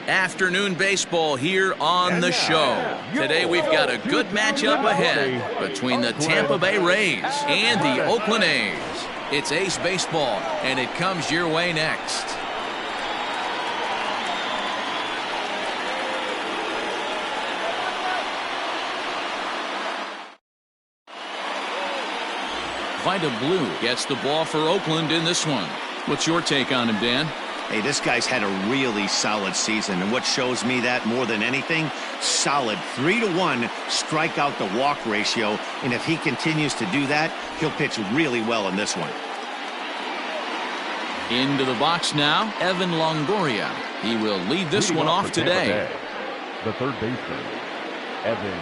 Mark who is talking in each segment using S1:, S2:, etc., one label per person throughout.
S1: Afternoon baseball here on the show. Today we've got a good matchup ahead between the Tampa Bay Rays and the Oakland A's. It's Ace Baseball, and it comes your way next. Vida Blue gets the ball for Oakland in this one. What's your take on him, Dan?
S2: Hey, this guy's had a really solid season, and what shows me that more than anything, solid 3-to-1 strikeout to walk ratio, and if he continues to do that, he'll pitch really well in this one.
S1: Into the box now, Evan Longoria. He will lead this one off today.
S3: The third baseman, Evan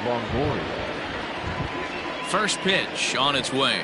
S3: Longoria.
S1: First pitch on its way.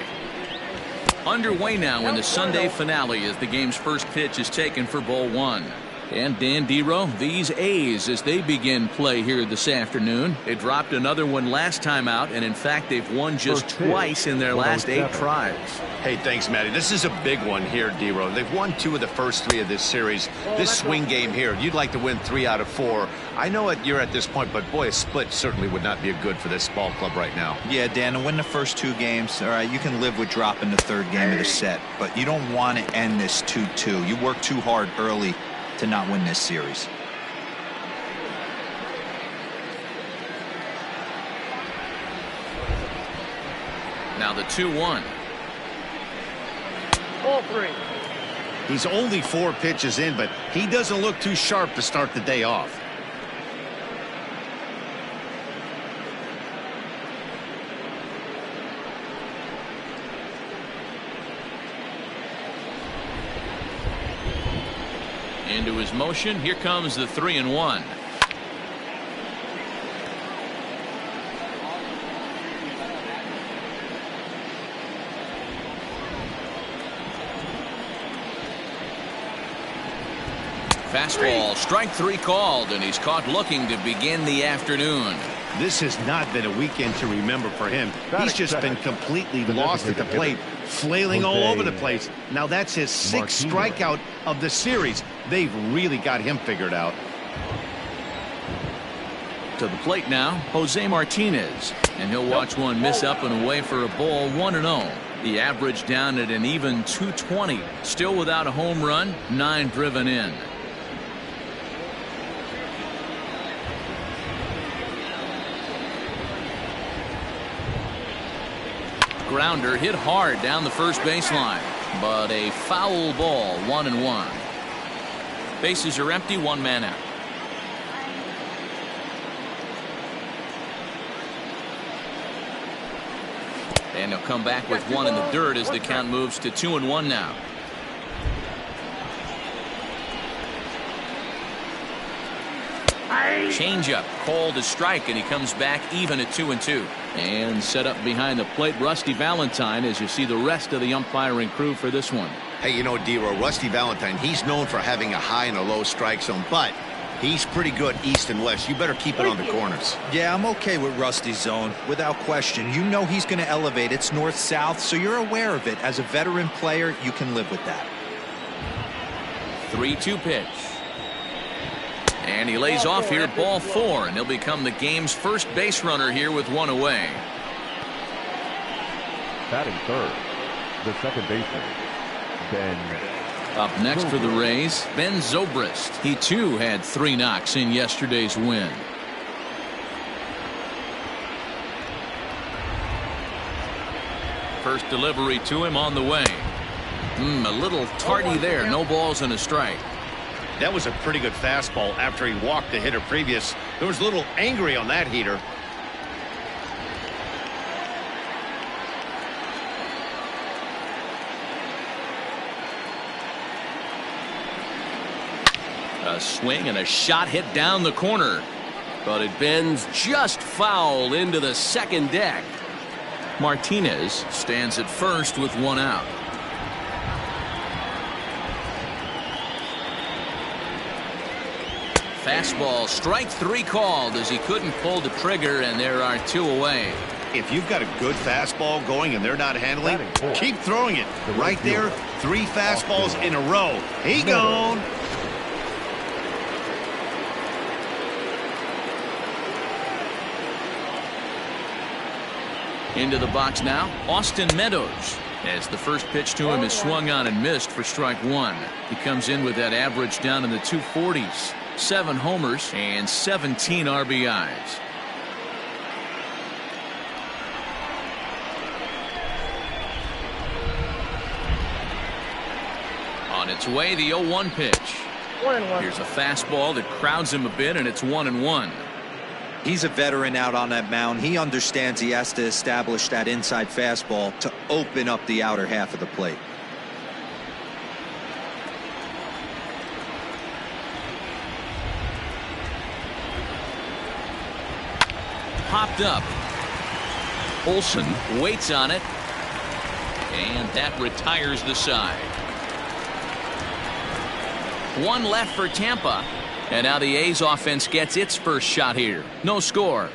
S1: Underway now in the Sunday finale as the game's first pitch is taken for ball one. And Dan Dero, these A's, as they begin play here this afternoon, they dropped another one last time out, and in fact they've won just twice in their last 8 tries.
S2: Hey, thanks, Matty. This is a big one here, Dero. They've won 2 of the first 3 of this series. This swing game here, you'd like to win 3 out of 4. I know you're at this point, but boy, a split certainly would not be a good for this ball club right now.
S4: Yeah, Dan, to win the first 2 games, all right, you can live with dropping the third game of the set, but you don't want to end this 2-2. You work too hard early to not win this series.
S1: Now the 2-1.
S5: Ball 3.
S2: He's only 4 pitches in, but he doesn't look too sharp to start the day off.
S1: Into his motion. Here comes the 3-1. Fastball, strike 3 called, and he's caught looking to begin the afternoon.
S2: This has not been a weekend to remember for him. He's just been completely lost at the plate, flailing all over the place. Now that's his 6th strikeout of the series. They've really got him figured out.
S1: To the plate now, Jose Martinez, and he'll watch one miss up and away for a ball, 1-0. The average down at an even 220. Still without a home run, 9 driven in. Grounder hit hard down the first baseline, but a foul ball, 1-1. Bases are empty, 1 man out. And he'll come back with 1 in the dirt as the count moves to 2-1 now. Changeup called a strike, and he comes back even at 2-2. And set up behind the plate, Rusty Valentine, as you see the rest of the umpiring crew for this one.
S2: Hey, you know, Dero, Rusty Valentine, he's known for having a high and a low strike zone, but he's pretty good east and west. You better keep it on the corners.
S4: Yeah, I'm okay with Rusty's zone, without question. You know he's going to elevate. It's north-south, so you're aware of it. As a veteran player, you can live with that.
S1: 3-2 pitch. And he lays off here, ball 4, and he'll become the game's first base runner here with 1 away.
S3: Batting third, the second baseman, Ben.
S1: Up next for the Rays, Ben Zobrist. He too had 3 knocks in yesterday's win. First delivery to him on the way. A little tardy there. No balls and a strike.
S2: That was a pretty good fastball after he walked the hitter previous. There was a little angry on that heater.
S1: A swing and a shot hit down the corner, but it bends just foul into the second deck. Martinez stands at first with 1 out. Fastball, strike 3 called as he couldn't pull the trigger, and there are 2 away.
S2: If you've got a good fastball going and they're not handling, keep throwing it. Right there, 3 fastballs in a row. He gone.
S1: Into the box now, Austin Meadows. As the first pitch to him is swung on and missed for strike one. He comes in with that average down in the 240s. 7 homers and 17 RBIs. On its way, the 0-1 pitch. Here's a fastball that crowds him a bit, and it's 1-1.
S4: He's a veteran out on that mound. He understands he has to establish that inside fastball to open up the outer half of the plate.
S1: Popped up. Olsen waits on it, and that retires the side. One left for Tampa. And now the A's offense gets its first shot here. No score.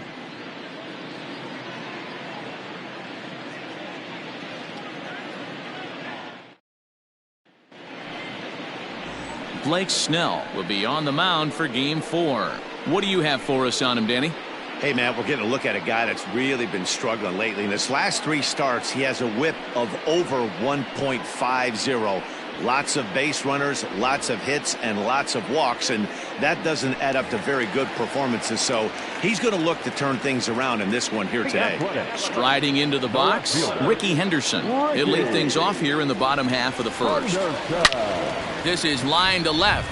S1: Blake Snell will be on the mound for game 4. What do you have for us on him, Danny?
S2: Hey, man, we're getting a look at a guy that's really been struggling lately. In his last 3 starts, he has a whip of over 1.50. Lots of base runners, lots of hits, and lots of walks, and that doesn't add up to very good performances. So he's going to look to turn things around in this one here today.
S1: Striding into the box, Ricky Henderson. He'll lead things off here in the bottom half of the first. This is line to left.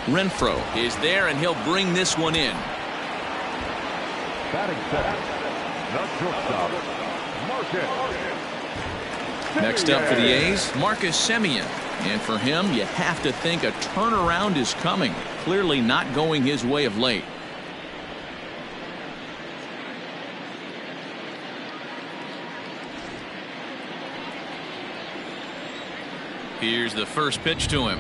S1: Renfroe is there, and he'll bring this one in.
S3: Batting second, the shortstop, Marcus.
S1: Next up for the A's, Marcus Semien. And for him, you have to think a turnaround is coming. Clearly not going his way of late. Here's the first pitch to him.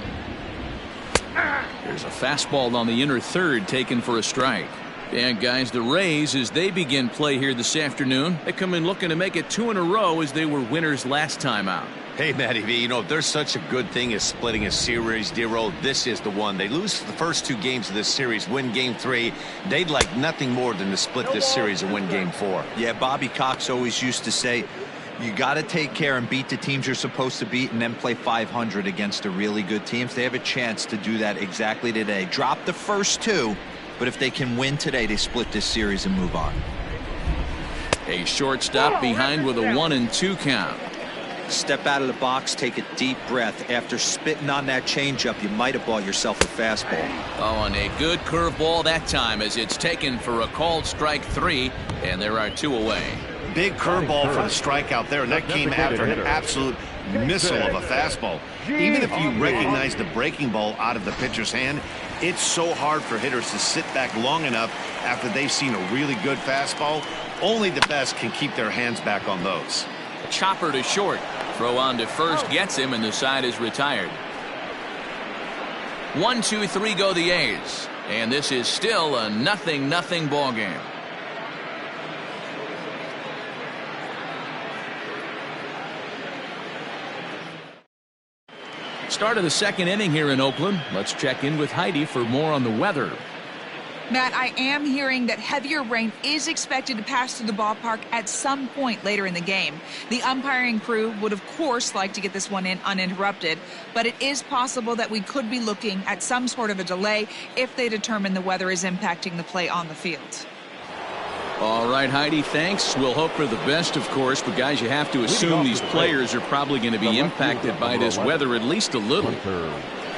S1: There's a fastball on the inner third taken for a strike. And guys, the Rays, as they begin play here this afternoon, they come in looking to make it 2 in a row as they were winners last time out.
S2: Hey, Matty V, you know, if there's such a good thing as splitting a series, Dero, this is the one. They lose the first 2 games of this series, win game 3. They'd like nothing more than to split this series and win game 4.
S4: Yeah, Bobby Cox always used to say, you got to take care and beat the teams you're supposed to beat and then play 500 against the really good teams. They have a chance to do that exactly today. Drop the first 2. But if they can win today, they split this series and move on.
S1: A shortstop behind with a 1-2 count.
S4: Step out of the box, take a deep breath. After spitting on that changeup, you might have bought yourself a fastball.
S1: Oh, and a good curveball that time as it's taken for a called strike 3, and there are 2 away.
S2: Big curveball for the strikeout there, and that came after an absolute missile of a fastball. Even if you recognize the breaking ball out of the pitcher's hand, it's so hard for hitters to sit back long enough after they've seen a really good fastball. Only the best can keep their hands back on those.
S1: Chopper to short. Throw on to first gets him, and the side is retired. 1-2-3 go the A's. And this is still a 0-0 ball game. Start of the second inning here in Oakland. Let's check in with Heidi for more on the weather.
S5: Matt, I am hearing that heavier rain is expected to pass through the ballpark at some point later in the game. The umpiring crew would, of course, like to get this one in uninterrupted, but it is possible that we could be looking at some sort of a delay if they determine the weather is impacting the play on the field.
S1: All right, Heidi, thanks. We'll hope for the best, of course, but guys, you have to assume these players are probably going to be impacted by this weather at least a little.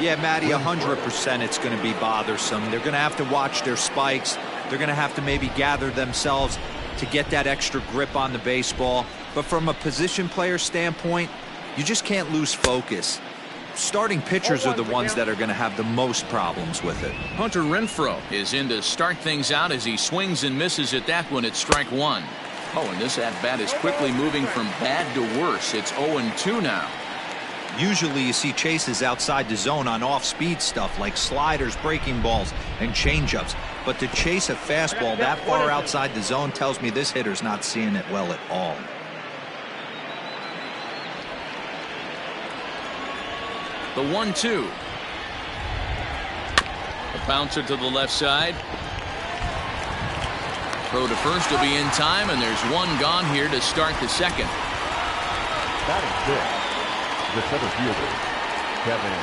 S4: Yeah, Matty, 100% it's going to be bothersome. They're going to have to watch their spikes. They're going to have to maybe gather themselves to get that extra grip on the baseball. But from a position player standpoint, you just can't lose focus. Starting pitchers are the ones that are going to have the most problems with it.
S1: Hunter Renfroe is in to start things out as he swings and misses at that one at strike 1. Oh, and this at-bat is quickly moving from bad to worse. It's 0-2 now.
S4: Usually you see chases outside the zone on off-speed stuff like sliders, breaking balls, and changeups. But to chase a fastball that far outside the zone tells me this hitter's not seeing it well at all.
S1: The 1-2. A bouncer to the left side. Throw to first will be in time, and there's one gone here to start the second.
S3: Batting fifth, the center fielder, Kevin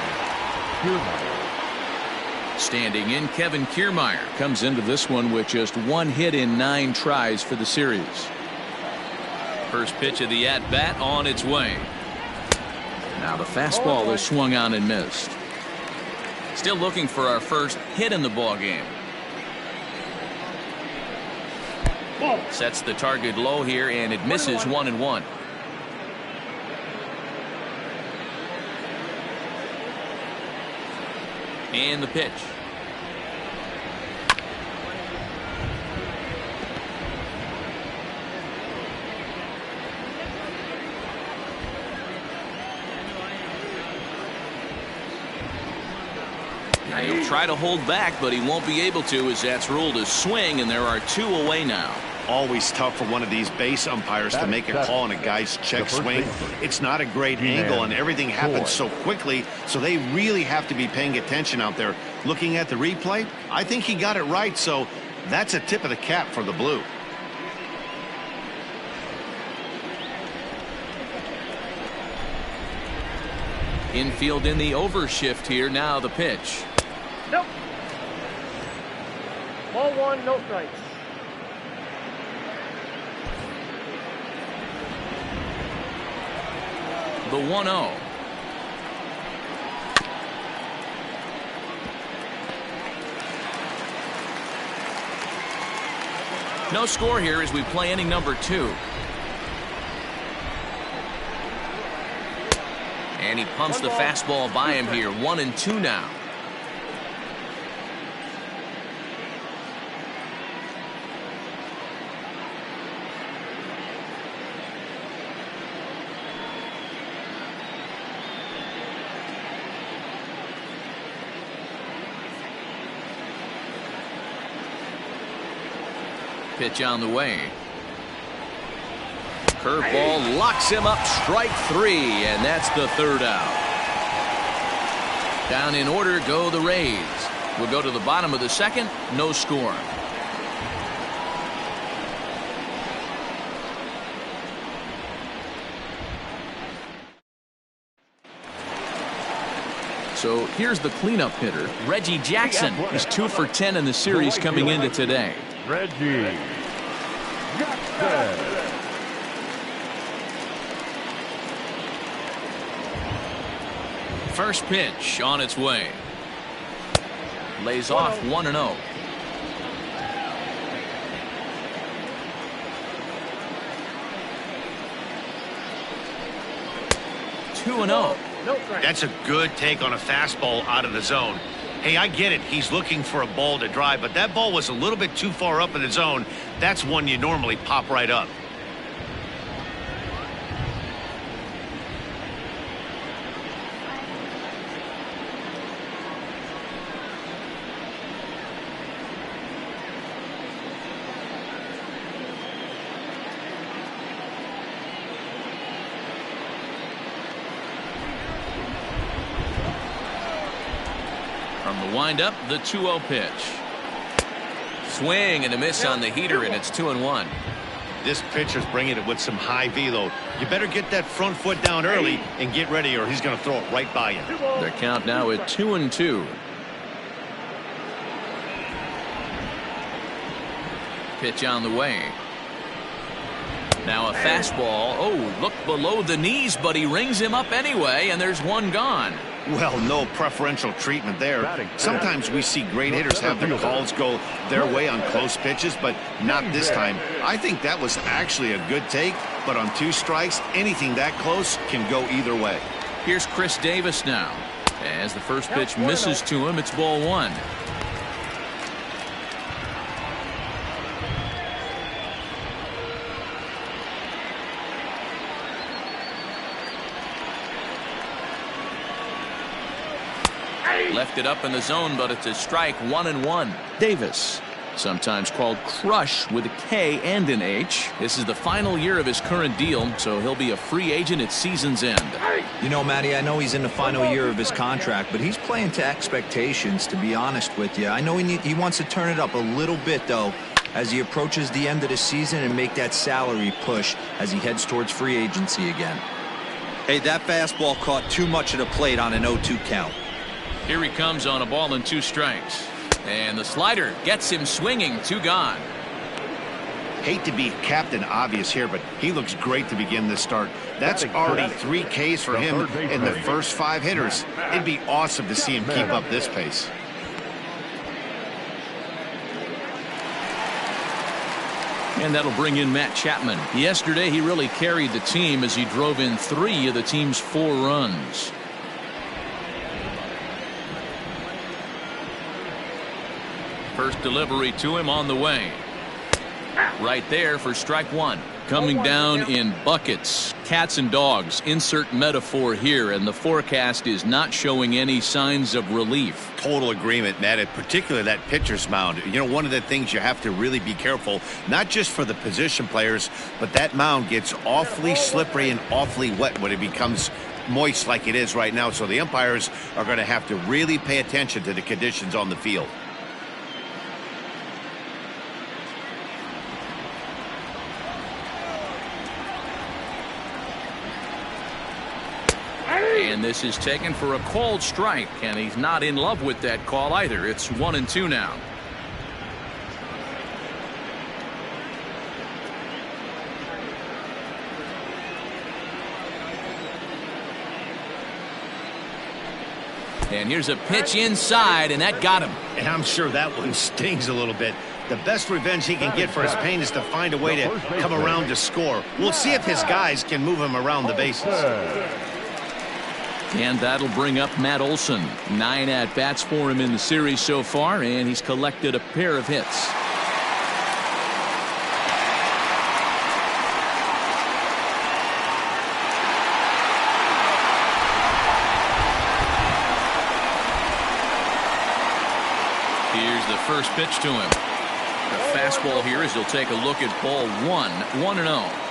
S3: Kiermaier.
S1: Standing in, Kevin Kiermaier comes into this one with just one hit in 9 tries for the series. First pitch of the at-bat on its way. Now the fastball is swung on and missed. Still looking for our first hit in the ball game. Sets the target low here, and it misses 1-1. And the pitch. Now he'll try to hold back, but he won't be able to, as that's ruled a swing, and there are 2 away now.
S2: Always tough for one of these base umpires to make a call on a guy's check swing. It's not a great angle, and everything happens so quickly, so they really have to be paying attention out there. Looking at the replay, I think he got it right, so that's a tip of the cap for the Blue.
S1: Infield in the overshift here. Now the pitch.
S6: Nope. Ball 1, no strikes.
S1: The 1-0. No score here as we play inning number 2. And he pumps the fastball by him here. 1-2 now. Pitch on the way. Curveball locks him up. Strike 3, and that's the 3rd out. Down in order go the Rays. We'll go to the bottom of the 2nd. No score. So here's the cleanup hitter, Reggie Jackson. He's 2 for 10 in the series coming into today.
S3: Reggie Jackson.
S1: First pitch on its way. Lays off 1-0.
S2: That's a good take on a fastball out of the zone. Hey, I get it. He's looking for a ball to drive, but that ball was a little bit too far up in the zone. That's one you normally pop right up.
S1: From the windup, the 2-0 pitch. Swing and a miss on the heater, and it's 2-1.
S2: This pitcher's bringing it with some high velo. You better get that front foot down early and get ready, or he's going to throw it right by you.
S1: The count now at 2-2. Pitch on the way. Now a fastball. Oh, look below the knees, but he rings him up anyway, and there's one gone.
S2: Well, no preferential treatment there. Sometimes we see great hitters have their calls go their way on close pitches, but not this time. I think that was actually a good take, but on 2 strikes, anything that close can go either way.
S1: Here's Chris Davis now. As the first pitch misses to him, it's ball 1. Left it up in the zone, but it's a strike. 1-1. Davis, sometimes called Crush with a K and an H. This is the final year of his current deal, so he'll be a free agent at season's end.
S4: You know, Matty, I know he's in the final year of his contract, but he's playing to expectations, to be honest with you. I know he wants to turn it up a little bit, though, as he approaches the end of the season and make that salary push as he heads towards free agency again. Hey, that fastball caught too much of the plate on an 0-2 count.
S1: Here he comes on a ball and 2 strikes. And the slider gets him swinging. 2 gone.
S2: Hate to be Captain Obvious here, but he looks great to begin this start. That's already 3 Ks for him in the first 5 hitters. It'd be awesome to see him keep up this pace.
S1: And that'll bring in Matt Chapman. Yesterday, he really carried the team as he drove in 3 of the team's 4 runs. First delivery to him on the way. Right there for strike 1. Coming down in buckets. Cats and dogs. Insert metaphor here, and the forecast is not showing any signs of relief.
S2: Total agreement, Matt, and particularly that pitcher's mound. You know, one of the things you have to really be careful, not just for the position players, but that mound gets awfully slippery and awfully wet when it becomes moist like it is right now. So the umpires are going to have to really pay attention to the conditions on the field.
S1: And this is taken for a called strike, and he's not in love with that call either. It's 1-2 now. And here's a pitch inside, and that got him.
S2: And I'm sure that one stings a little bit. The best revenge he can get for his pain is to find a way to come around to score. We'll see if his guys can move him around the bases.
S1: And that'll bring up Matt Olson. 9 at-bats for him in the series so far, and he's collected a pair of hits. Here's the first pitch to him. The fastball here as he'll take a look at ball 1. 1-0.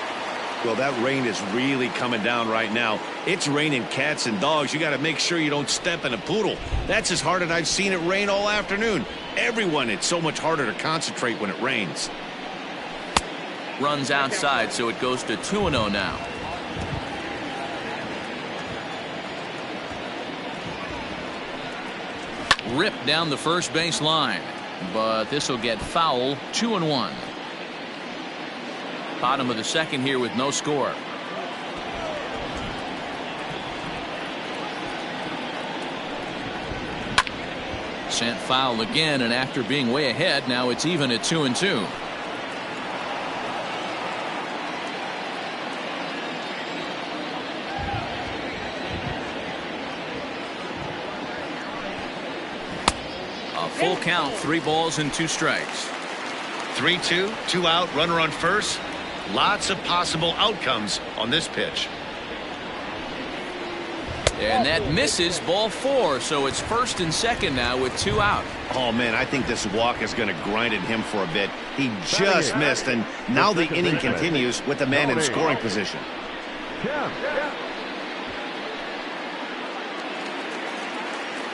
S2: Well, that rain is really coming down right now. It's raining cats and dogs. You got to make sure you don't step in a poodle. That's as hard as I've seen it rain all afternoon. Everyone, it's so much harder to concentrate when it rains.
S1: Runs outside, so it goes to 2-0 now. Ripped down the first base line, but this will get foul. 2-1. Bottom of the second here with no score. Sent foul again, and after being way ahead, now it's even at 2-2. A full count, 3 balls and 2 strikes.
S2: 3-2, 2 out, runner on first. Lots of possible outcomes on this pitch.
S1: And that misses, ball 4, so it's first and second now with 2 out.
S2: Oh, man, I think this walk is going to grind at him for a bit. He just missed, and now the inning continues with the man in scoring position.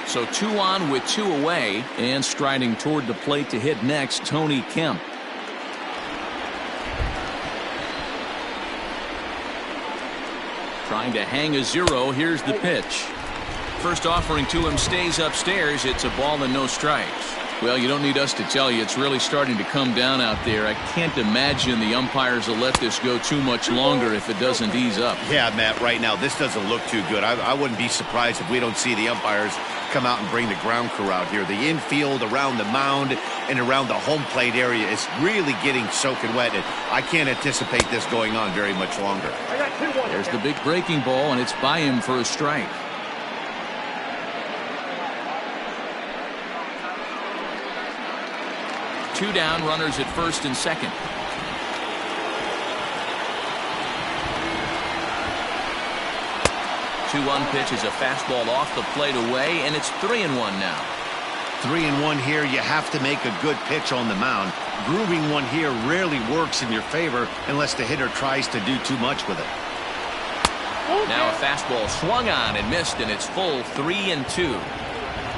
S1: So 2 on with 2 away, and striding toward the plate to hit next, Tony Kemp. Trying to hang a 0. Here's the pitch. First offering to him stays upstairs. It's a ball and no strikes. Well, you don't need us to tell you, it's really starting to come down out there. I can't imagine the umpires will let this go too much longer if it doesn't ease up.
S2: Yeah, Matt, right now this doesn't look too good. I wouldn't be surprised if we don't see the umpires come out and bring the ground crew out here. The infield, around the mound, and around the home plate area is really getting soaking wet. And I can't anticipate this going on very much longer.
S1: There's the big breaking ball, and it's by him for a strike. Two down, runners at first and second. 2-1 pitch is a fastball off the plate away, and it's 3-1 now.
S2: 3-1 here. You have to make a good pitch on the mound. Grooving one here rarely works in your favor unless the hitter tries to do too much with it.
S1: Now a fastball swung on and missed, and it's full 3-2.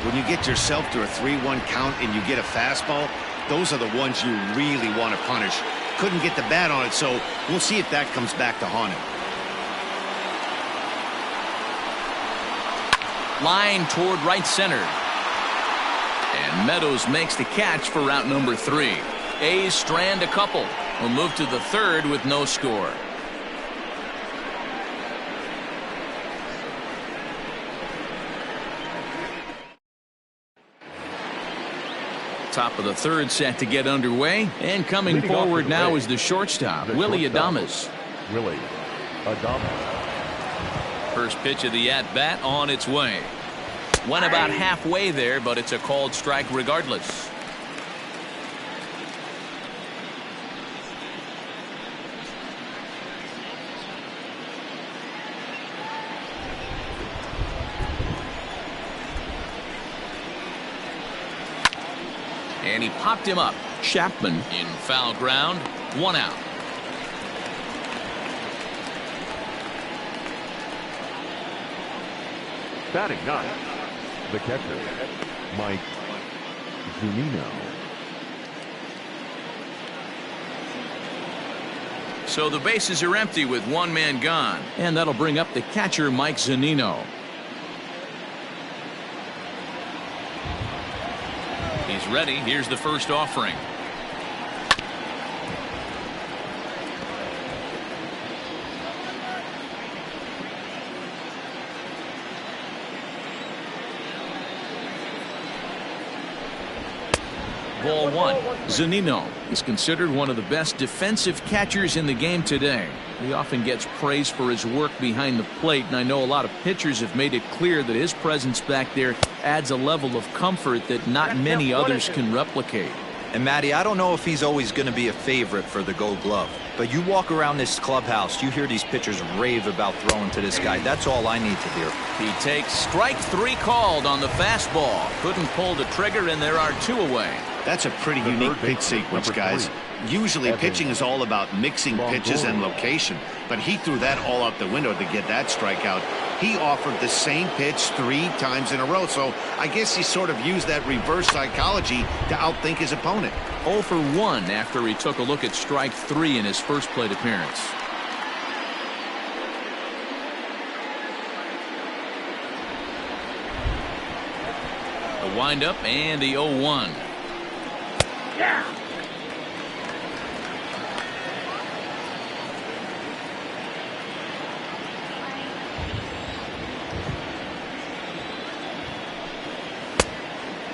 S2: When you get yourself to a 3-1 count and you get a fastball, those are the ones you really want to punish. Couldn't get the bat on it, so we'll see if that comes back to haunt him.
S1: Line toward right center. And Meadows makes the catch for route number 3. A's strand a couple. We'll move to the third with no score. Top of the third set to get underway, and coming forward now is the shortstop, Willie Adames.
S3: Willie Adames.
S1: First pitch of the at-bat on its way. Went about halfway there, but it's a called strike regardless. And he popped him up. Chapman in foul ground. 1 out.
S3: Batting ninth, the catcher, Mike Zunino.
S1: So the bases are empty with 1 man gone. And that'll bring up the catcher, Mike Zunino. He's ready. Here's the first offering. Ball 1. Zunino is considered one of the best defensive catchers in the game today. He often gets praise for his work behind the plate, and I know a lot of pitchers have made it clear that his presence back there adds a level of comfort that not many others can replicate.
S4: And Matty, I don't know if he's always going to be a favorite for the Gold Glove, but you walk around this clubhouse, you hear these pitchers rave about throwing to this guy. That's all I need to hear.
S1: He takes strike 3 called on the fastball. Couldn't pull the trigger, and there are 2 away.
S2: That's a pretty unique pitch sequence, guys. Usually pitching is all about mixing pitches and location, but he threw that all out the window to get that strikeout. He offered the same pitch 3 times in a row, so I guess he sort of used that reverse psychology to outthink his opponent.
S1: 0 for 1 after he took a look at strike 3 in his first plate appearance. A windup and the 0-1.
S6: Yeah.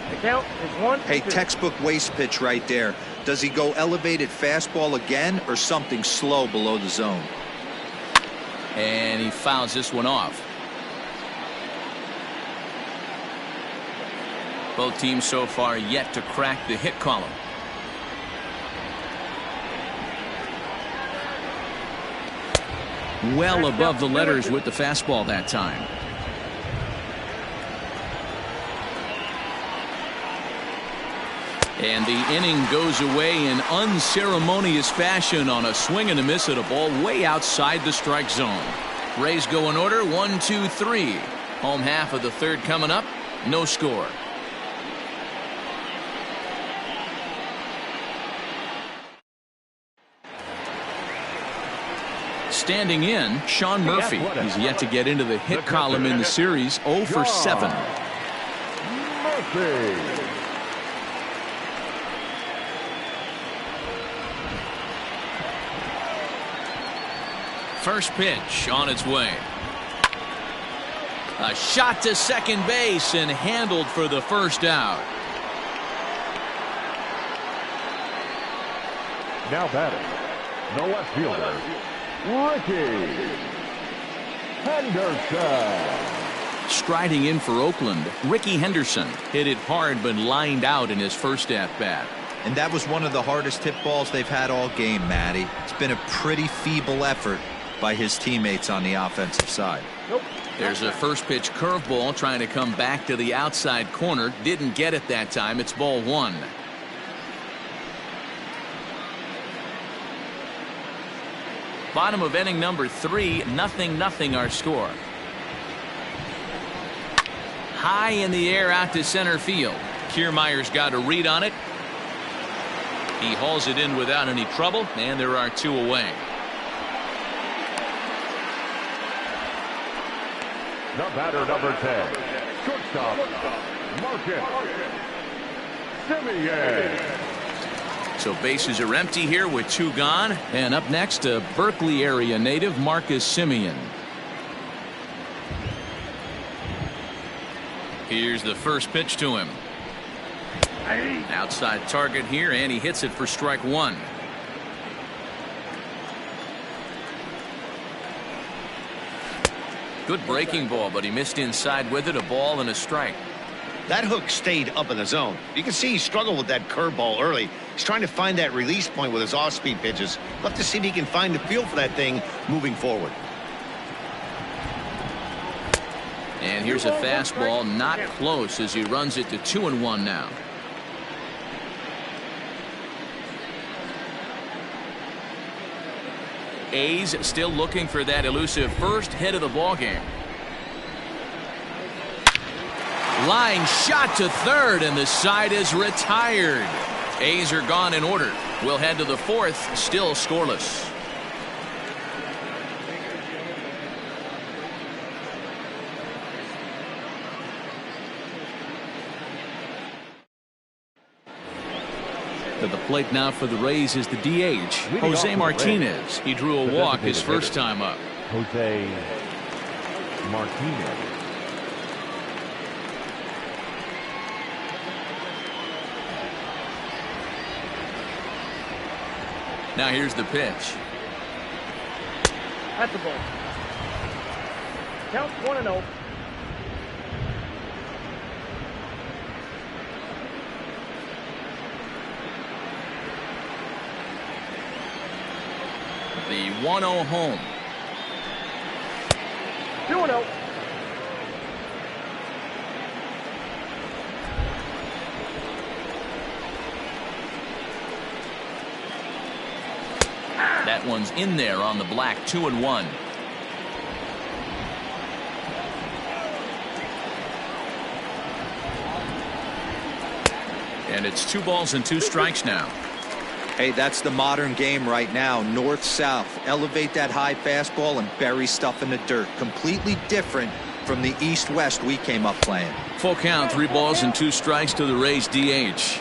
S6: The count is 1-2.
S4: Hey, textbook waste pitch right there. Does he go elevated fastball again or something slow below the zone?
S1: And he fouls this one off. Both teams so far yet to crack the hit column. Well above the letters with the fastball that time. And the inning goes away in unceremonious fashion on a swing and a miss at a ball way outside the strike zone. Rays go in order 1, 2, 3. Home half of the third coming up. No score. Standing in, Sean Murphy. He's yet to get into the hit column in the series. 0 for 7.
S3: Murphy.
S1: First pitch on its way. A shot to second base and handled for the first out.
S3: Now batting, the left fielder, Ricky Henderson.
S1: Striding in for Oakland, Ricky Henderson hit it hard but lined out in his first at-bat.
S4: And that was one of the hardest hit balls they've had all game, Matty. It's been a pretty feeble effort by his teammates on the offensive side.
S6: Nope.
S1: There's a first pitch curveball trying to come back to the outside corner. Didn't get it that time. It's ball 1. Bottom of inning number 3, 0-0 our score. High in the air out to center field. Kiermaier's got a read on it. He hauls it in without any trouble, and there are 2 away.
S3: The batter, number 10, shortstop, Marcus Semien.
S1: So bases are empty here with 2 gone. And up next, a Berkeley area native, Marcus Semien. Here's the first pitch to him. Outside target here, and he hits it for strike 1. Good breaking ball, but he missed inside with it. A ball and a strike.
S2: That hook stayed up in the zone. You can see he struggled with that curveball early. He's trying to find that release point with his off-speed pitches. Love to see if he can find the feel for that thing moving forward.
S1: And here's a fastball, not close, as he runs it to 2-1 now. A's still looking for that elusive first hit of the ballgame. Line shot to third, and the side is retired. A's are gone in order. We'll head to the 4th, still scoreless. To the plate now for the Rays is the DH, Jose Martinez. He drew a walk his first time up.
S3: Jose Martinez.
S1: Now here's the pitch.
S6: That's the ball. Count 1-0.
S1: The 1-0 home.
S6: 2-0.
S1: That one's in there on the black. 2-1. And it's 2 balls and 2 strikes now.
S4: Hey, that's the modern game right now. North-south. Elevate that high fastball and bury stuff in the dirt. Completely different from the east-west we came up playing.
S1: Full count, 3 balls and 2 strikes to the Rays DH.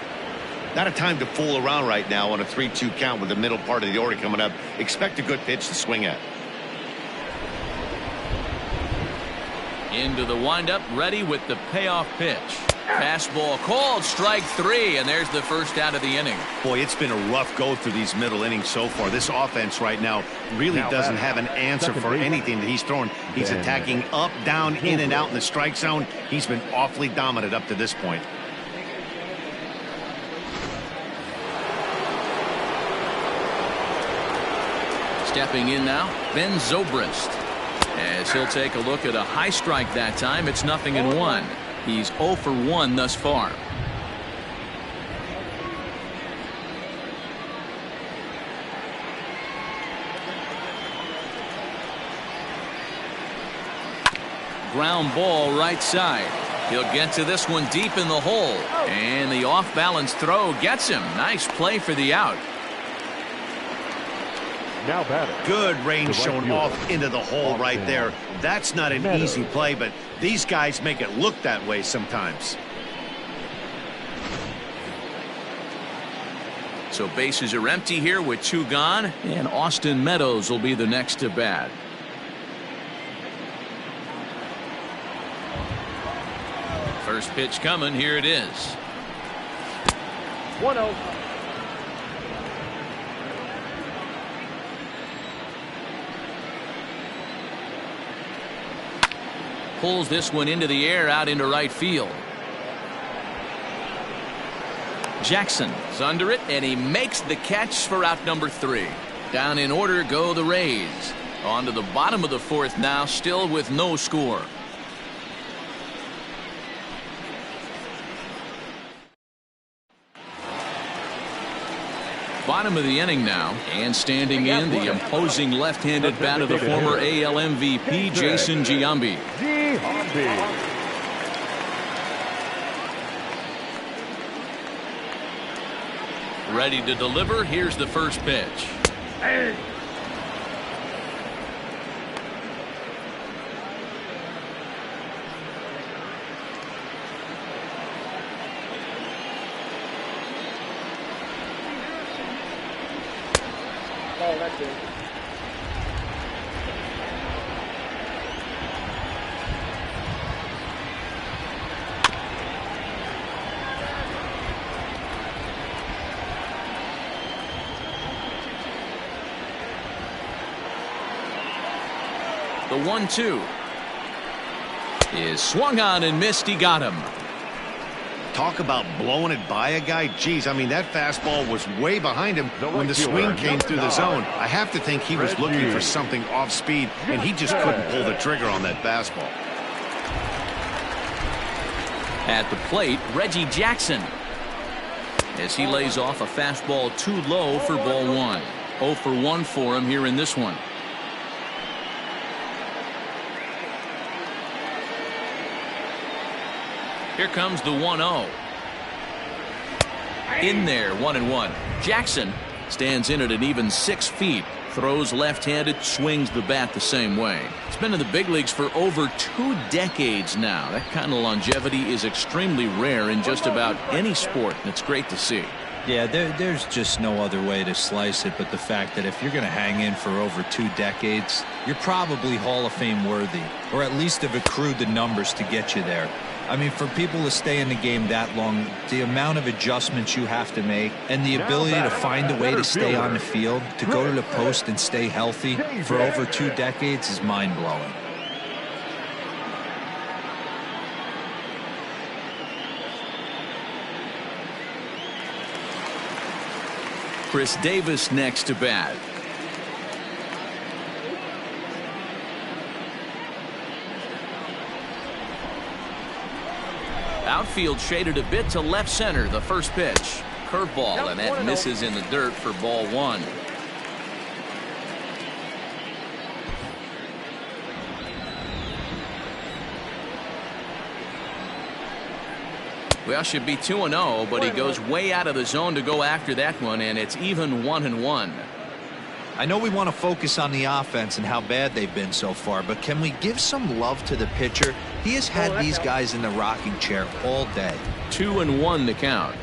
S2: Not a time to fool around right now on a 3-2 count with the middle part of the order coming up. Expect a good pitch to swing at.
S1: Into the windup, ready with the payoff pitch. Fastball called, strike 3, and there's the first out of the inning.
S2: Boy, it's been a rough go through these middle innings so far. This offense right now really doesn't have an answer for anything that he's throwing. He's attacking up, down, in and out in the strike zone. He's been awfully dominant up to this point.
S1: Stepping in now, Ben Zobrist. As he'll take a look at a high strike that time. It's 0-1. He's 0 for 1 thus far. Ground ball right side. He'll get to this one deep in the hole. And the off-balance throw gets him. Nice play for the out.
S3: Now batter.
S2: Good range
S3: right
S2: shown
S3: fielder.
S2: off into the hole right there. That's not an easy play, but these guys make it look that way sometimes.
S1: So bases are empty here with 2 gone, and Austin Meadows will be the next to bat. First pitch coming. Here it is.
S6: 1-0.
S1: Pulls this one into the air out into right field. Jackson's under it, and he makes the catch for out number 3. Down in order go the Rays. On to the bottom of the 4th now, still with no score. Bottom of the inning now, and standing in the imposing left-handed bat of the former AL MVP, Jason Giambi. Ready to deliver. Here's the first pitch.
S6: Hey. Oh, that's it.
S1: The 1-2 is swung on and missed. He got him.
S2: Talk about blowing it by a guy. Geez, I mean, that fastball was way behind him when the swing came through the zone. I have to think he was looking for something off speed, and he just couldn't pull the trigger on that fastball.
S1: At the plate, Reggie Jackson, as he lays off a fastball too low for ball 1. 0 for 1 for him here in this one. Here comes the 1-0. In there, 1-1. Jackson stands in at an even 6 feet. Throws left-handed, swings the bat the same way. He's been in the big leagues for over 2 decades now. That kind of longevity is extremely rare in just about any sport, and it's great to see.
S4: Yeah, there's just no other way to slice it but the fact that if you're going to hang in for over 2 decades, you're probably Hall of Fame worthy, or at least have accrued the numbers to get you there. I mean, for people to stay in the game that long, the amount of adjustments you have to make and the ability to find a way to stay on the field, to go to the post and stay healthy for over 2 decades is mind-blowing.
S1: Chris Davis next to bat. Outfield shaded a bit to left center. The first pitch. Curveball, and that misses in the dirt for ball 1. Well, should be 2-0, but he goes way out of the zone to go after that one, and it's even 1-1.
S4: I know we want to focus on the offense and how bad they've been so far, but can we give some love to the pitcher? He has had these guys in the rocking chair all day.
S1: 2-1 the count.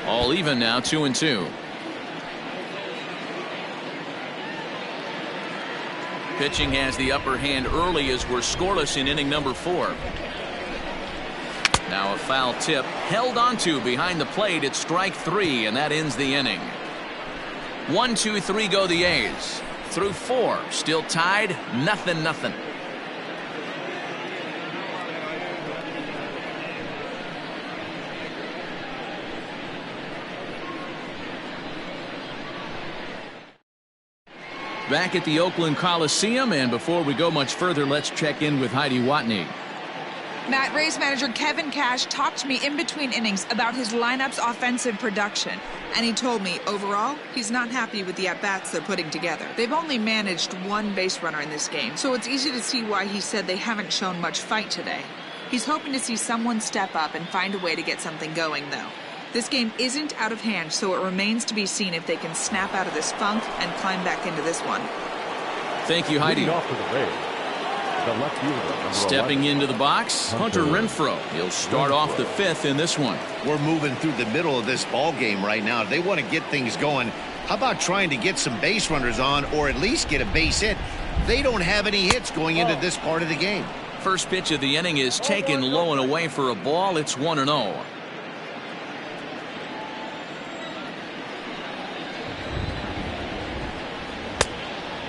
S1: All even now, 2-2. Pitching has the upper hand early as we're scoreless in inning number 4. Now a foul tip held onto behind the plate. It's strike 3, and that ends the inning. 1, 2, 3 go the A's. Through 4, still tied, 0-0. Back at the Oakland Coliseum, and before we go much further, let's check in with Heidi Watney.
S5: Matt, Rays manager Kevin Cash talked to me in between innings about his lineup's offensive production, and he told me overall he's not happy with the at-bats they're putting together. They've only managed 1 base runner in this game, so it's easy to see why he said they haven't shown much fight today. He's hoping to see someone step up and find a way to get something going, though. This game isn't out of hand, so it remains to be seen if they can snap out of this funk and climb back into this one.
S1: Thank you, Heidi.
S3: Off to the Rays, the left fielder,
S1: Stepping into the box, Hunter Renfroe. He'll start off the 5th in this one.
S2: We're moving through the middle of this ball game right now. They want to get things going. How about trying to get some base runners on, or at least get a base hit? They don't have any hits going into this part of the game.
S1: First pitch of the inning is taken low and away for a ball. It's 1-0.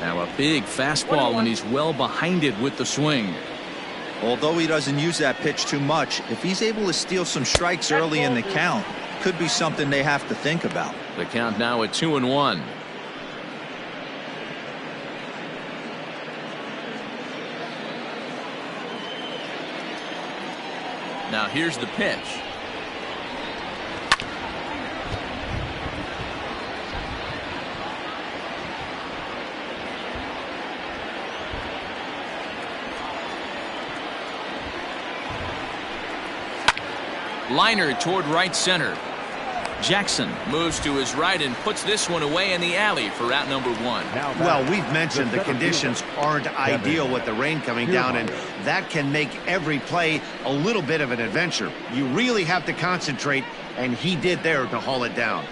S1: Now a big fastball, and he's well behind it with the swing.
S4: Although he doesn't use that pitch too much, if he's able to steal some strikes early in the count, could be something they have to think about.
S1: The count now at 2-1. Now here's the pitch. Liner toward right center. Jackson moves to his right and puts this one away in the alley for out number 1.
S2: Well, we've mentioned the conditions aren't ideal with the rain coming down, and that can make every play a little bit of an adventure. You really have to concentrate, and he did there to haul it down.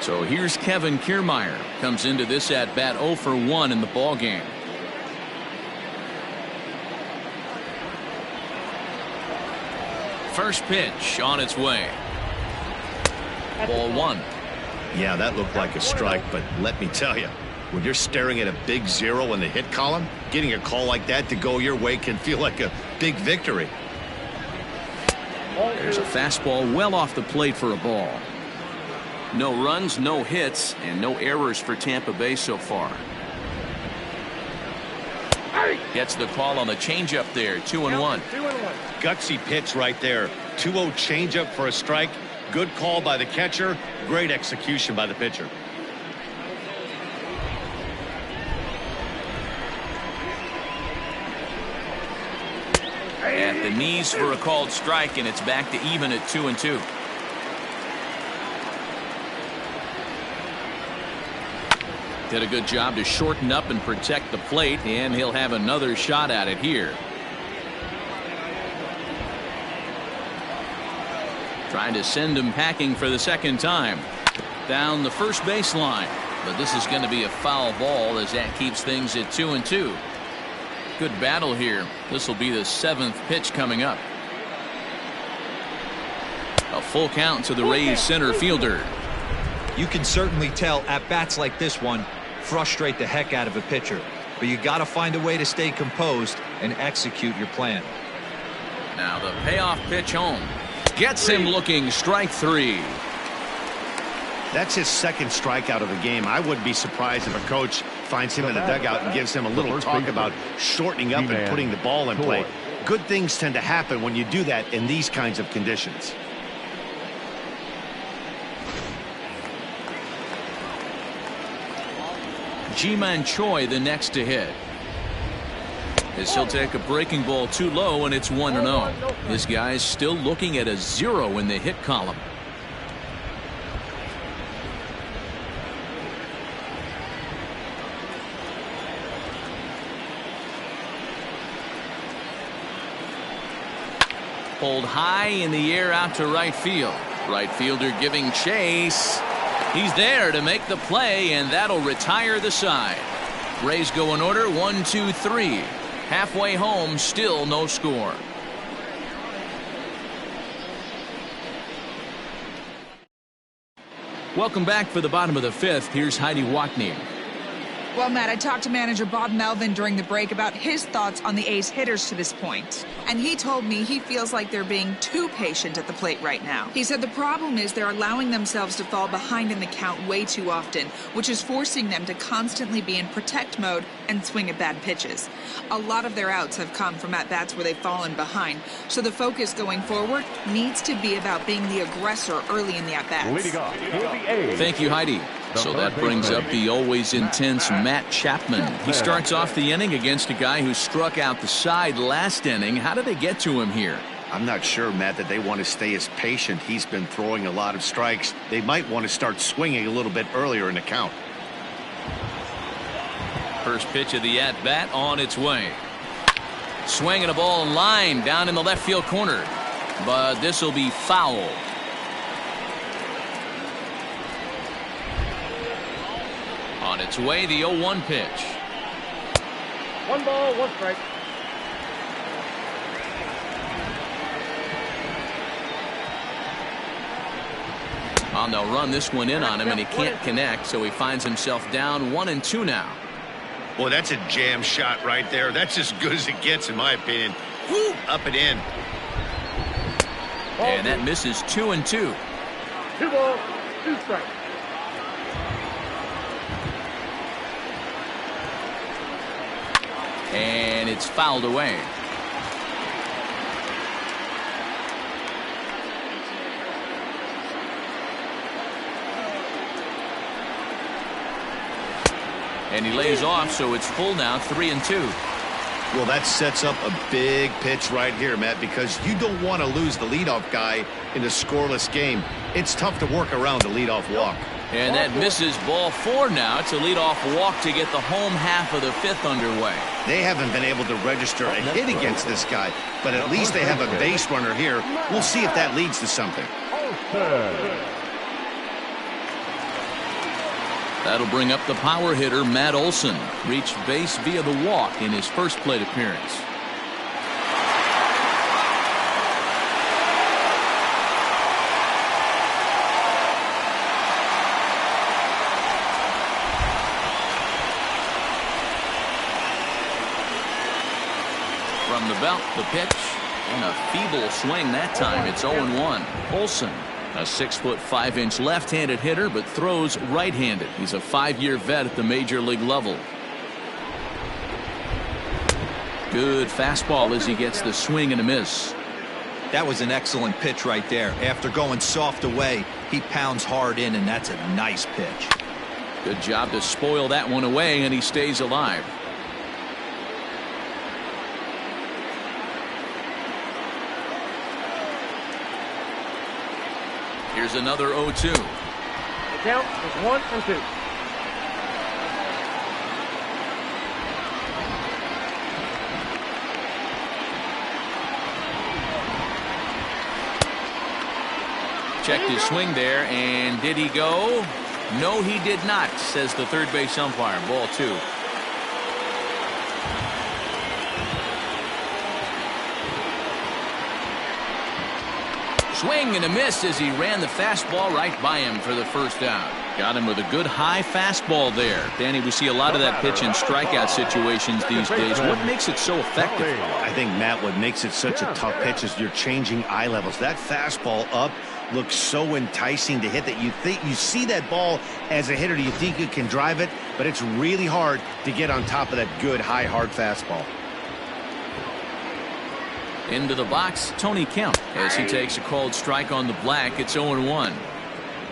S1: So here's Kevin Kiermaier. Comes into this at bat 0 for 1 in the ball game. First pitch on its way. Ball 1.
S2: Yeah, that looked like a strike, but let me tell you, when you're staring at a big 0 in the hit column, getting a call like that to go your way can feel like a big victory.
S1: There's a fastball well off the plate for a ball. No runs, no hits, and no errors for Tampa Bay so far. Gets the call on the changeup there. 2-1.
S2: Gutsy pitch right there. 2-0 changeup for a strike. Good call by the catcher. Great execution by the pitcher.
S1: At the knees for a called strike, and it's back to even at 2-2. Did a good job to shorten up and protect the plate, and he'll have another shot at it here. Trying to send him packing for the second time. Down the first baseline. But this is going to be a foul ball as that keeps things at 2-2. Good battle here. This will be the 7th pitch coming up. A full count to the Rays center fielder.
S4: You can certainly tell at bats like this one frustrate the heck out of a pitcher, but you got to find a way to stay composed and execute your plan.
S1: Now the payoff pitch home. Gets him looking. Strike 3.
S2: That's his second strikeout of the game. I wouldn't be surprised if a coach finds him in the dugout and gives him a little talk about shortening up and putting the ball in play. Good things tend to happen when you do that in these kinds of conditions.
S1: Ji-Man Choi the next to hit. As he'll take a breaking ball too low, and it's 1-0. This guy's still looking at a 0 in the hit column. Pulled high in the air out to right field. Right fielder giving chase. He's there to make the play, and that'll retire the side. Rays go in order 1, 2, 3. Halfway home, still no score. Welcome back for the bottom of the 5th. Here's Heidi Watney.
S5: Well, Matt, I talked to manager Bob Melvin during the break about his thoughts on the A's hitters to this point. And he told me he feels like they're being too patient at the plate right now. He said the problem is they're allowing themselves to fall behind in the count way too often, which is forcing them to constantly be in protect mode and swing at bad pitches. A lot of their outs have come from at-bats where they've fallen behind, so the focus going forward needs to be about being the aggressor early in the at-bats.
S1: Thank you, Heidi. So that brings up the always intense Matt Chapman. He starts off the inning against a guy who struck out the side last inning. How did they get to him here?
S2: I'm not sure, Matt, that they want to stay as patient. He's been throwing a lot of strikes. They might want to start swinging a little bit earlier in the count.
S1: First pitch of the at-bat on its way. Swinging a ball in line down in the left field corner. But this will be foul. On its way, the 0-1 pitch.
S6: 1 ball, 1 strike.
S1: And they'll run this one in on him, and he can't connect, so he finds himself down 1-2 now.
S2: Boy, that's a jam shot right there. That's as good as it gets, in my opinion. Woo! Up and in.
S1: And that misses 2-2.
S6: 2 balls, 2 strikes.
S1: And it's fouled away. And he lays off, so it's full now, 3-2.
S2: Well, that sets up a big pitch right here, Matt, because you don't want to lose the leadoff guy in a scoreless game. It's tough to work around the leadoff walk.
S1: And that misses ball 4 now. It's a leadoff walk to get the home half of the 5th underway.
S2: They haven't been able to register a hit against this guy, but at least they have a base runner here. We'll see if that leads to something.
S1: That'll bring up the power hitter, Matt Olson. Reached base via the walk in his first plate appearance. From the belt, the pitch, and a feeble swing that time. It's 0-1. Olson, a 6'5" left-handed hitter, but throws right-handed. He's a 5-year vet at the major league level. Good fastball as he gets the swing and a miss.
S4: That was an excellent pitch right there. After going soft away, he pounds hard in, and that's a nice pitch.
S1: Good job to spoil that one away, and he stays alive. Here's another 0-2.
S6: The count is 1-2.
S1: Checked his swing there, and did he go? No, he did not, says the third base umpire. Ball 2. Swing and a miss as he ran the fastball right by him for the first out. Got him with a good high fastball there. Danny, we see a lot of that pitch in strikeout situations these days. What makes it so effective?
S2: I think, Matt, what makes it such a tough pitch is you're changing eye levels. That fastball up looks so enticing to hit that you see that ball as a hitter. You think you can drive it, but it's really hard to get on top of that good high hard fastball.
S1: Into the box, Tony Kemp, as he takes a called strike on the black. It's 0-1.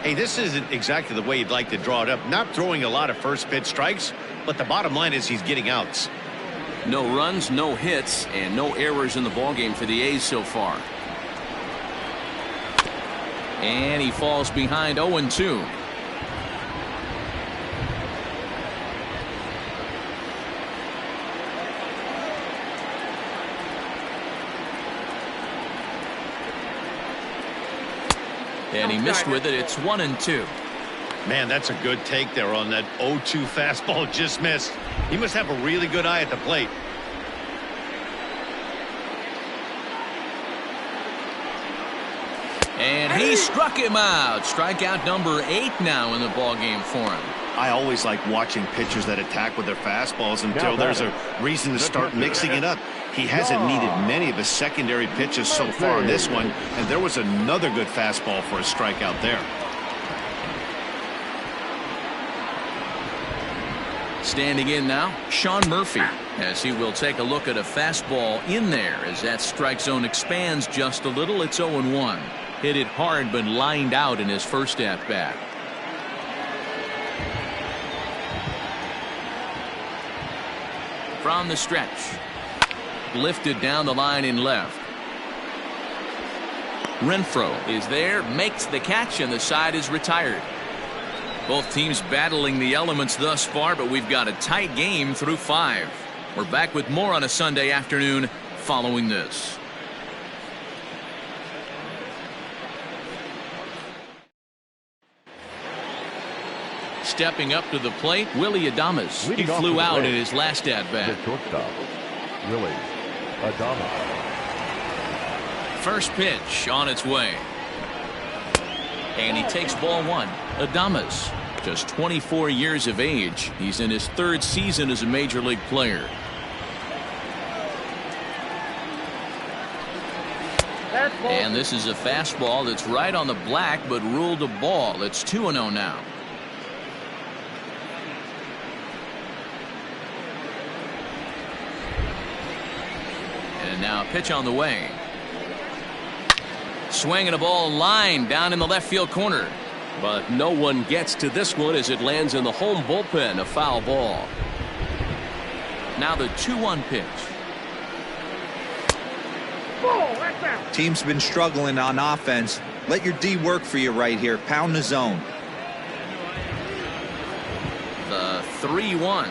S2: Hey, this isn't exactly the way you'd like to draw it up. Not throwing a lot of first pitch strikes, but the bottom line is he's getting outs.
S1: No runs, no hits, and no errors in the ballgame for the A's so far. And he falls behind 0-2. And he missed with it. It's 1-2.
S2: Man, that's a good take there on that 0-2 fastball. Just missed. He must have a really good eye at the plate.
S1: And he struck him out. Strikeout number 8 now in the ballgame for him.
S2: I always like watching pitchers that attack with their fastballs until there's a reason to start mixing it up. He hasn't needed many of his secondary pitches so far in this one, and there was another good fastball for a strikeout there.
S1: Standing in now, Sean Murphy, as he will take a look at a fastball in there as that strike zone expands just a little. It's 0-1. Hit it hard, but lined out in his first at-bat. From the stretch. Lifted down the line in left. Renfroe is there, makes the catch, and the side is retired. Both teams battling the elements thus far, but we've got a tight game through 5. We're back with more on a Sunday afternoon following this. Stepping up to the plate, Willy Adames. He flew out in his last at-bat.
S3: Shortstop, Willy Adames.
S1: First pitch on its way. And he takes ball 1. Adames, just 24 years of age. He's in his 3rd season as a major league player. And this is a fastball that's right on the black, but ruled a ball. It's 2-0 now. And now a pitch on the way. Swinging a ball line down in the left field corner. But no one gets to this one as it lands in the home bullpen. A foul ball. Now the 2-1 pitch.
S4: Team's been struggling on offense. Let your D work for you right here. Pound the zone.
S1: The 3-1.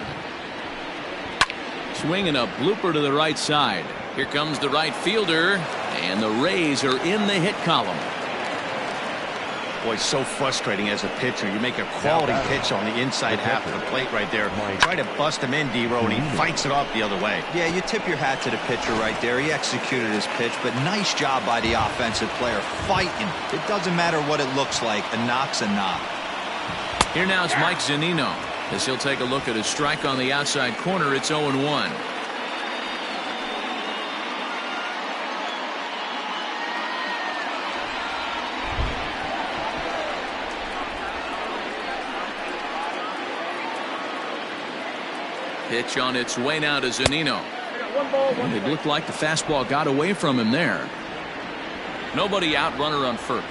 S1: Swinging a blooper to the right side. Here comes the right fielder, and the Rays are in the hit column.
S2: Boy, so frustrating as a pitcher. You make a quality pitch on the inside half of the plate right there. Try to bust him in, D-Row, and he fights it off the other way.
S4: Yeah, you tip your hat to the pitcher right there. He executed his pitch, but nice job by the offensive player fighting. It doesn't matter what it looks like. A knock's a knock.
S1: Here now is Mike Zunino as he'll take a look at his strike on the outside corner. It's 0-1. Pitch on its way now to Zunino. And it looked like the fastball got away from him there. Nobody out, runner on first.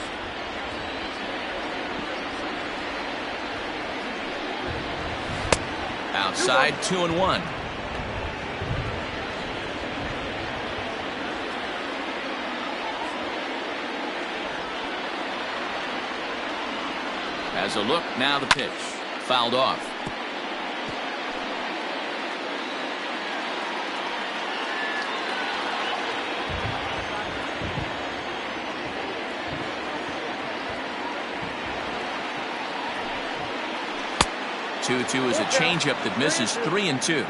S1: Outside, 2-1. Has a look, now the pitch. Fouled off. Two is a changeup that misses 3-2.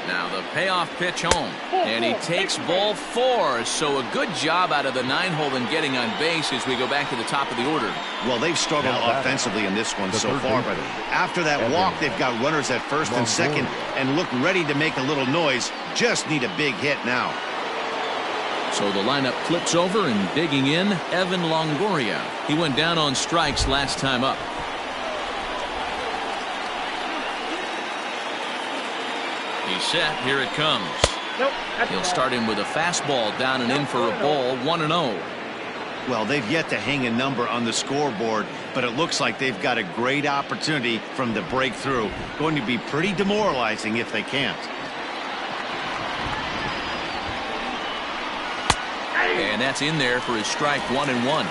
S1: Now the payoff pitch home, and he takes ball 4. So a good job out of the 9-hole in getting on base as we go back to the top of the order.
S2: Well, they've struggled offensively in this one so far, but after that walk, they've got runners at first and second and look ready to make a little noise. Just need a big hit now.
S1: So the lineup flips over, and digging in, Evan Longoria. He went down on strikes last time up. He's set. Here it comes. He'll start him with a fastball down and in for a ball. 1-0.
S2: Well, they've yet to hang a number on the scoreboard, but it looks like they've got a great opportunity from the breakthrough. Going to be pretty demoralizing if they can't.
S1: And that's in there for his strike. 1-1.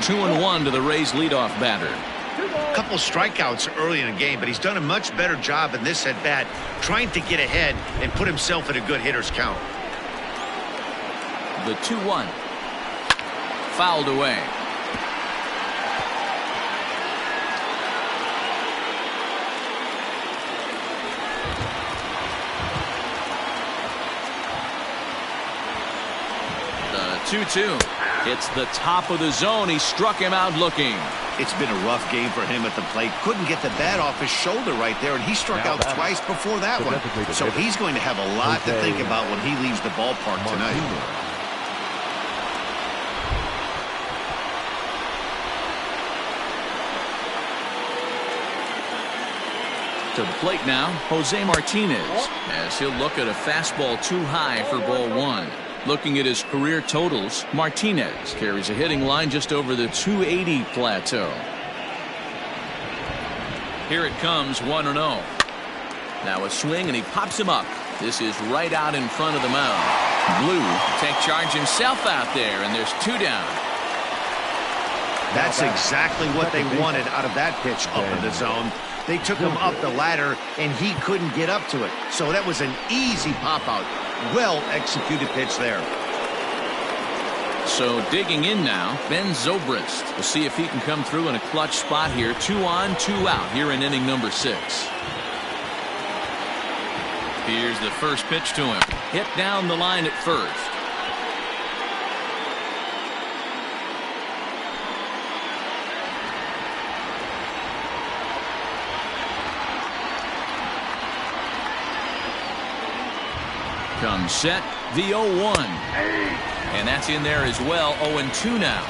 S1: Two and 1 to the Rays leadoff batter.
S2: A couple strikeouts early in the game, but he's done a much better job in this at bat, trying to get ahead and put himself in a good hitter's count.
S1: The 2-1. Fouled away. The 2-2. It's the top of the zone. He struck him out looking.
S2: It's been a rough game for him at the plate. Couldn't get the bat off his shoulder right there, and he struck out twice before that one. So he's going to have a lot to think about when he leaves the ballpark tonight.
S1: To the plate now, Jose Martinez, as he'll look at a fastball too high for ball 1. Looking at his career totals, Martinez carries a hitting line just over the 280 plateau. Here it comes, 1-0. Now a swing, and he pops him up. This is right out in front of the mound. Blue take charge himself out there, and there's 2 down.
S2: That's exactly what they wanted out of that pitch up in the zone. They took him up the ladder, and he couldn't get up to it. So that was an easy pop-out. Well-executed pitch there.
S1: So digging in now, Ben Zobrist. We'll see if he can come through in a clutch spot here. 2 on, 2 out here in inning number 6. Here's the first pitch to him. Hit down the line at first. Comes set, the 0-1. And that's in there as well. 0-2 now.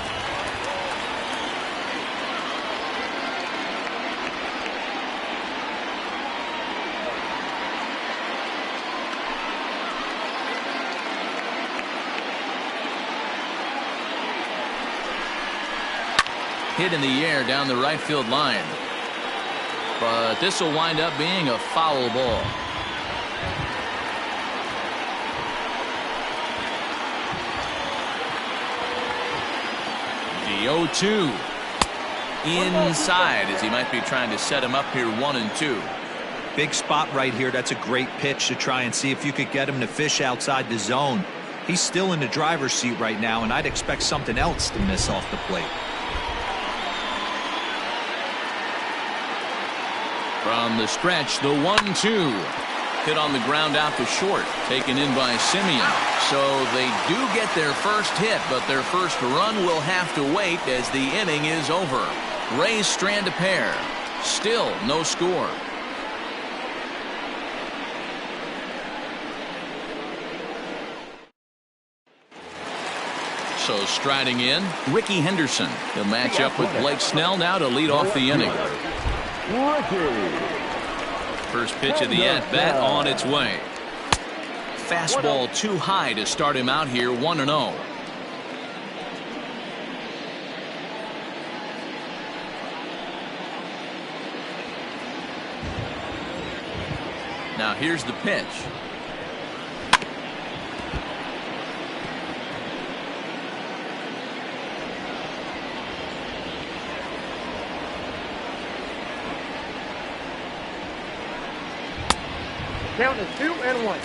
S1: hit in the air down the right field line. But this will wind up being a foul ball. The 0-2 inside as he might be trying to set him up here 1-2.
S4: Big spot right here. That's a great pitch to try and see if you could get him to fish outside the zone. He's still in the driver's seat right now, and I'd expect something else to miss off the plate.
S1: From the stretch, the 1-2 hit on the ground out to short, taken in by Simeon. So they do get their first hit, but their first run will have to wait as the inning is over. Rays strand a pair. Still no score. So striding in, Ricky Henderson. He'll match up with Blake Snell now to lead off the inning. First pitch of the at-bat on its way. Fastball too high to start him out here 1-0. Now here's the pitch.
S6: Count is 2-1.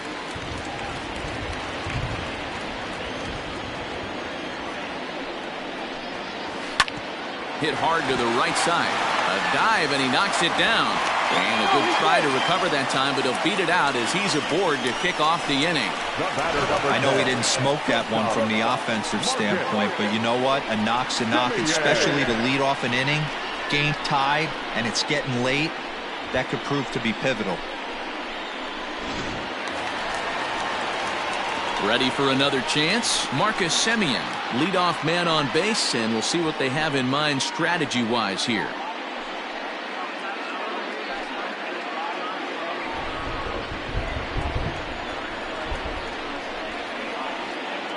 S1: Hit hard to the right side. A dive, and he knocks it down. And a good try to recover that time, but he'll beat it out as he's aboard to kick off the inning.
S4: I know he didn't smoke that one from the offensive standpoint, but you know what? A knock's a knock, especially to lead off an inning. Game tied, and it's getting late. That could prove to be pivotal.
S1: Ready for another chance? Marcus Semien, leadoff man on base, and we'll see what they have in mind strategy-wise here.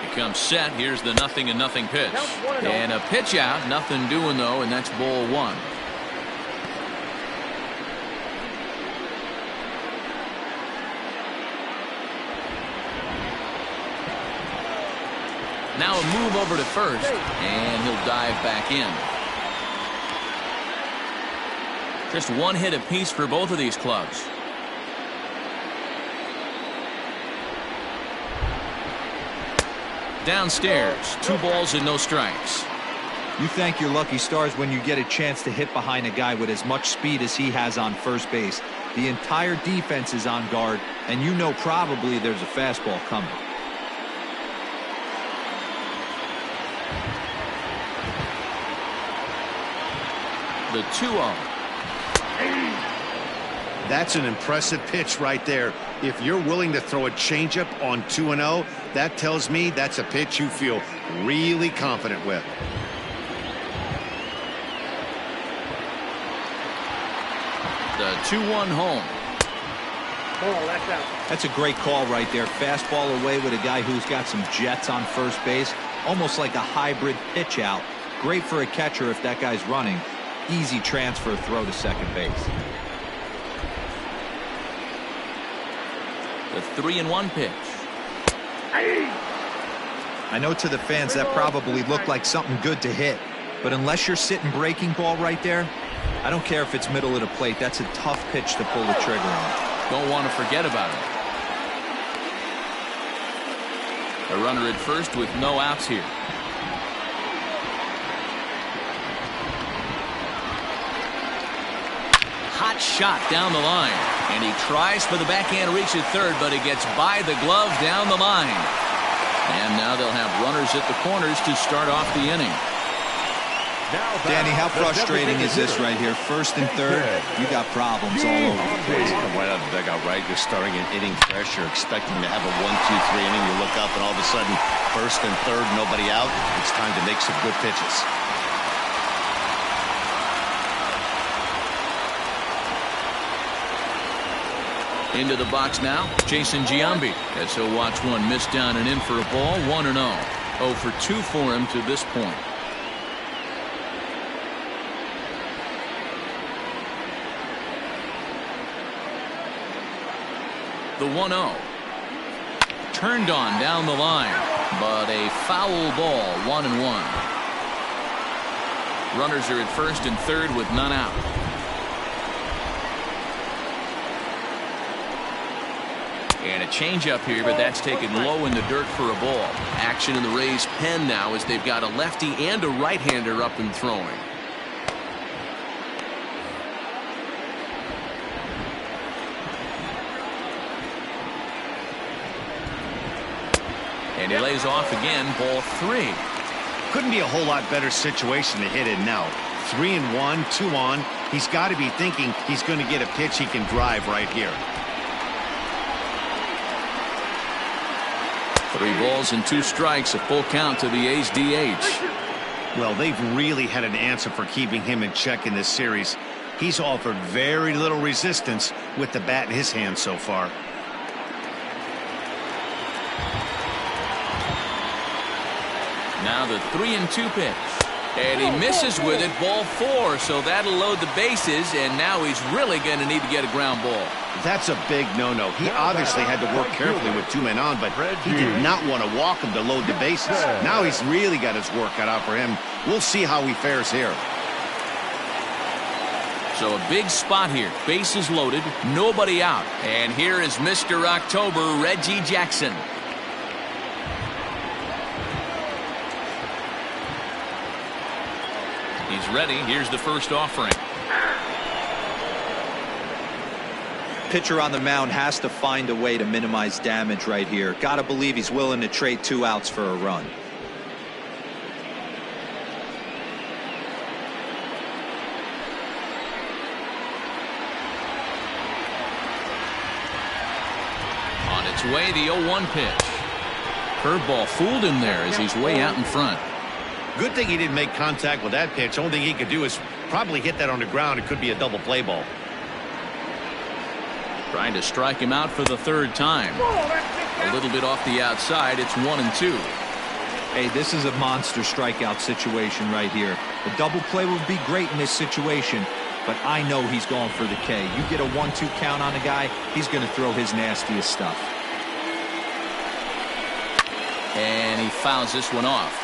S1: He comes set. Here's the 0-0 pitch. And a pitch out. Nothing doing, though, and that's ball one. Now a move over to first, and he'll dive back in. Just one hit apiece for both of these clubs. Downstairs, 2 balls and no strikes.
S4: You thank your lucky stars when you get a chance to hit behind a guy with as much speed as he has on first base. The entire defense is on guard, and you know probably there's a fastball coming.
S1: The 2-0.
S2: That's an impressive pitch right there. If you're willing to throw a changeup on 2-0, that tells me that's a pitch you feel really confident with.
S1: The 2-1 home.
S6: That's out.
S4: That's a great call right there. Fastball away with a guy who's got some jets on first base. Almost like a hybrid pitch out. Great for a catcher if that guy's running. Easy transfer throw to second base.
S1: The 3-1 pitch.
S4: I know to the fans that probably looked like something good to hit, but unless you're sitting breaking ball right there, I don't care if it's middle of the plate. That's a tough pitch to pull the trigger on.
S1: Don't want to forget about it. A runner at first with no outs here. Hot shot down the line, and he tries for the backhand reach at third, but he gets by the glove down the line. And now they'll have runners at the corners to start off the inning.
S4: Danny, how frustrating is this right here? First and third, you got problems all over the place.
S2: Come right out of the dugout, right? You're starting an inning fresh. You're expecting to have a 1-2-3 inning. You look up, and all of a sudden, first and third, nobody out. It's time to make some good pitches.
S1: Into the box now, Jason Giambi, as he'll watch one miss down and in for a ball, 1-0. 0 for 2 for him to this point. The 1-0. Turned on down the line, but a foul ball, 1-1. Runners are at first and third with none out. And a changeup here, but that's taken low in the dirt for a ball. Action in the Rays' pen now as they've got a lefty and a right-hander up and throwing. And he lays off again, ball 3.
S2: Couldn't be a whole lot better situation to hit in now. 3-1, 2 on. He's got to be thinking he's going to get a pitch he can drive right here.
S1: 3 balls and 2 strikes, a full count to the A's DH.
S2: Well, they've really had an answer for keeping him in check in this series. He's offered very little resistance with the bat in his hand so far.
S1: Now the 3-2 pitch. And he misses with it, ball 4, so that'll load the bases, and now he's really going to need to get a ground ball.
S2: That's a big no-no. He obviously had to work carefully with 2 men on, but he did not want to walk him to load the bases. Now he's really got his work cut out for him. We'll see how he fares here.
S1: So a big spot here. Bases loaded, nobody out. And here is Mr. October, Reggie Jackson. He's ready. Here's the first offering.
S4: Pitcher on the mound has to find a way to minimize damage right here. Got to believe he's willing to trade 2 outs for a run.
S1: On its way, the 0-1 pitch. Curveball fooled him there as he's way out in front.
S2: Good thing he didn't make contact with that pitch. Only thing he could do is probably hit that on the ground. It could be a double play ball.
S1: Trying to strike him out for the 3rd time. A little bit off the outside. It's 1-2.
S4: Hey, this is a monster strikeout situation right here. A double play would be great in this situation, but I know he's going for the K. You get a 1-2 count on a guy, he's going to throw his nastiest stuff.
S1: And he fouls this one off.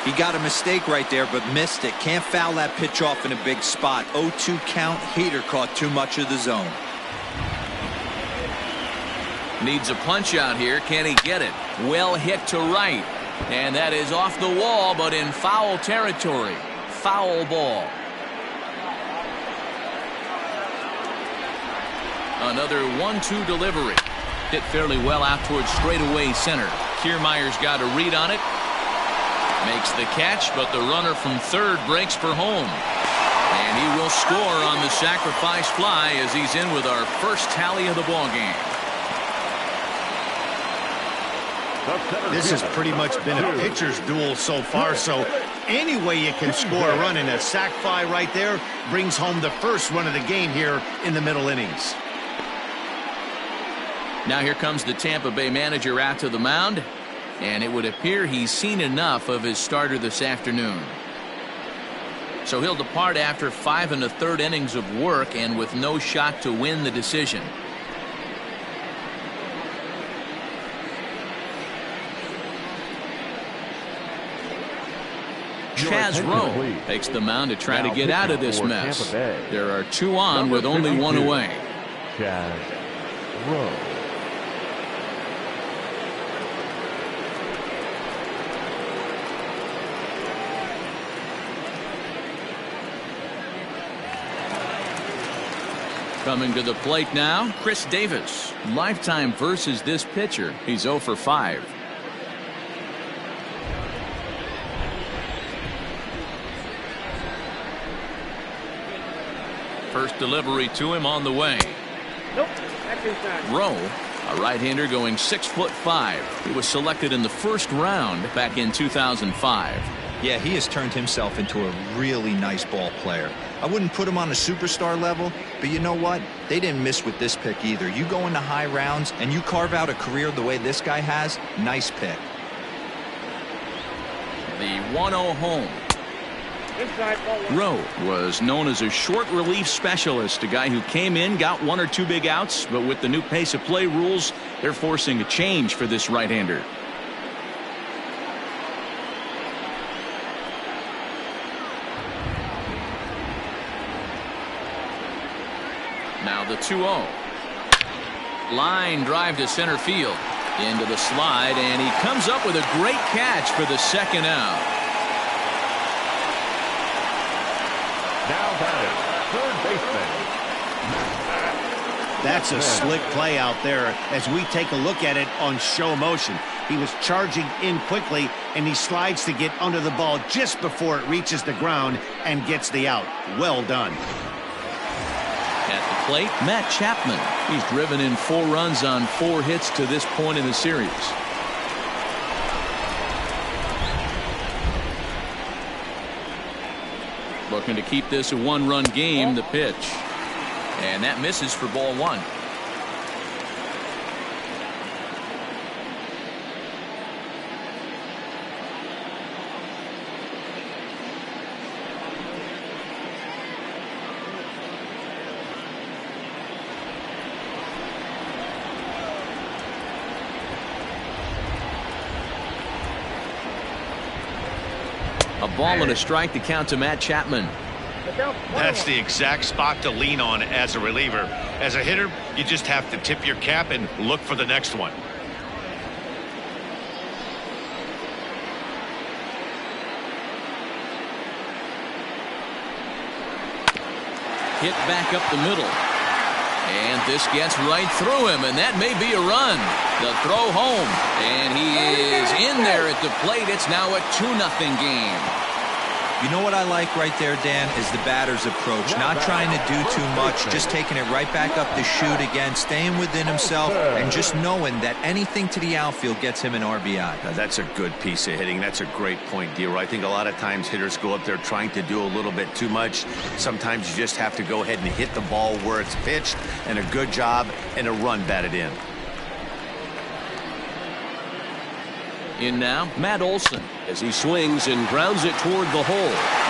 S4: He got a mistake right there, but missed it. Can't foul that pitch off in a big spot. 0-2 count. Heater caught too much of the zone.
S1: Needs a punch out here. Can he get it? Well hit to right. And that is off the wall, but in foul territory. Foul ball. Another 1-2 delivery. Hit fairly well out towards straightaway center. Kiermaier's got a read on it. Makes the catch, but the runner from third breaks for home. And he will score on the sacrifice fly as he's in with our first tally of the ball game.
S2: This has pretty much been a pitcher's duel so far, so any way you can score a run, in a sac fly right there brings home the first run of the game here in the middle innings.
S1: Now here comes the Tampa Bay manager out to the mound. And it would appear he's seen enough of his starter this afternoon. So he'll depart after 5 1/3 innings of work and with no shot to win the decision. Chaz Rowe takes the mound to try to get out of this mess. There are 2 on with only 1 away.
S3: Chaz Rowe.
S1: Coming to the plate now, Chris Davis. Lifetime versus this pitcher. He's 0 for 5. First delivery to him on the way.
S6: Nope. That's inside.
S1: Rowe, a right-hander going 6'5". He was selected in the 1st round back in 2005.
S4: Yeah, he has turned himself into a really nice ball player. I wouldn't put him on a superstar level, but you know what? They didn't miss with this pick either. You go into high rounds and you carve out a career the way this guy has, nice pick.
S1: The 1-0 home.
S6: Inside, ball one.
S1: Rowe was known as a short relief specialist, a guy who came in, got 1 or 2 big outs, but with the new pace of play rules, they're forcing a change for this right-hander. Now the 2-0. Line drive to center field. Into the slide, and he comes up with a great catch for the second out.
S3: Now batting, third baseman.
S7: That's a slick play out there as we take a look at it on show motion. He was charging in quickly, and he slides to get under the ball just before it reaches the ground and gets the out. Well done.
S1: At the plate, Matt Chapman. He's driven in 4 runs on 4 hits to this point in the series. Looking to keep this a 1-run game. The pitch. And that misses for ball 1. A ball and a strike to count to Matt Chapman.
S2: That's the exact spot to lean on as a reliever. As a hitter, you just have to tip your cap and look for the next one.
S1: Hit back up the middle. And this gets right through him, and that may be a run. The throw home, and he is in there at the plate. It's now a 2-0 game.
S4: You know what I like right there, Dan, is the batter's approach. Not trying to do too much, just taking it right back up the chute again, staying within himself, and just knowing that anything to the outfield gets him an RBI.
S2: Now, that's a good piece of hitting. That's a great point, Dero. I think a lot of times hitters go up there trying to do a little bit too much. Sometimes you just have to go ahead and hit the ball where it's pitched, and a good job and a run batted in.
S1: In now, Matt Olson, as he swings and grounds it toward the hole.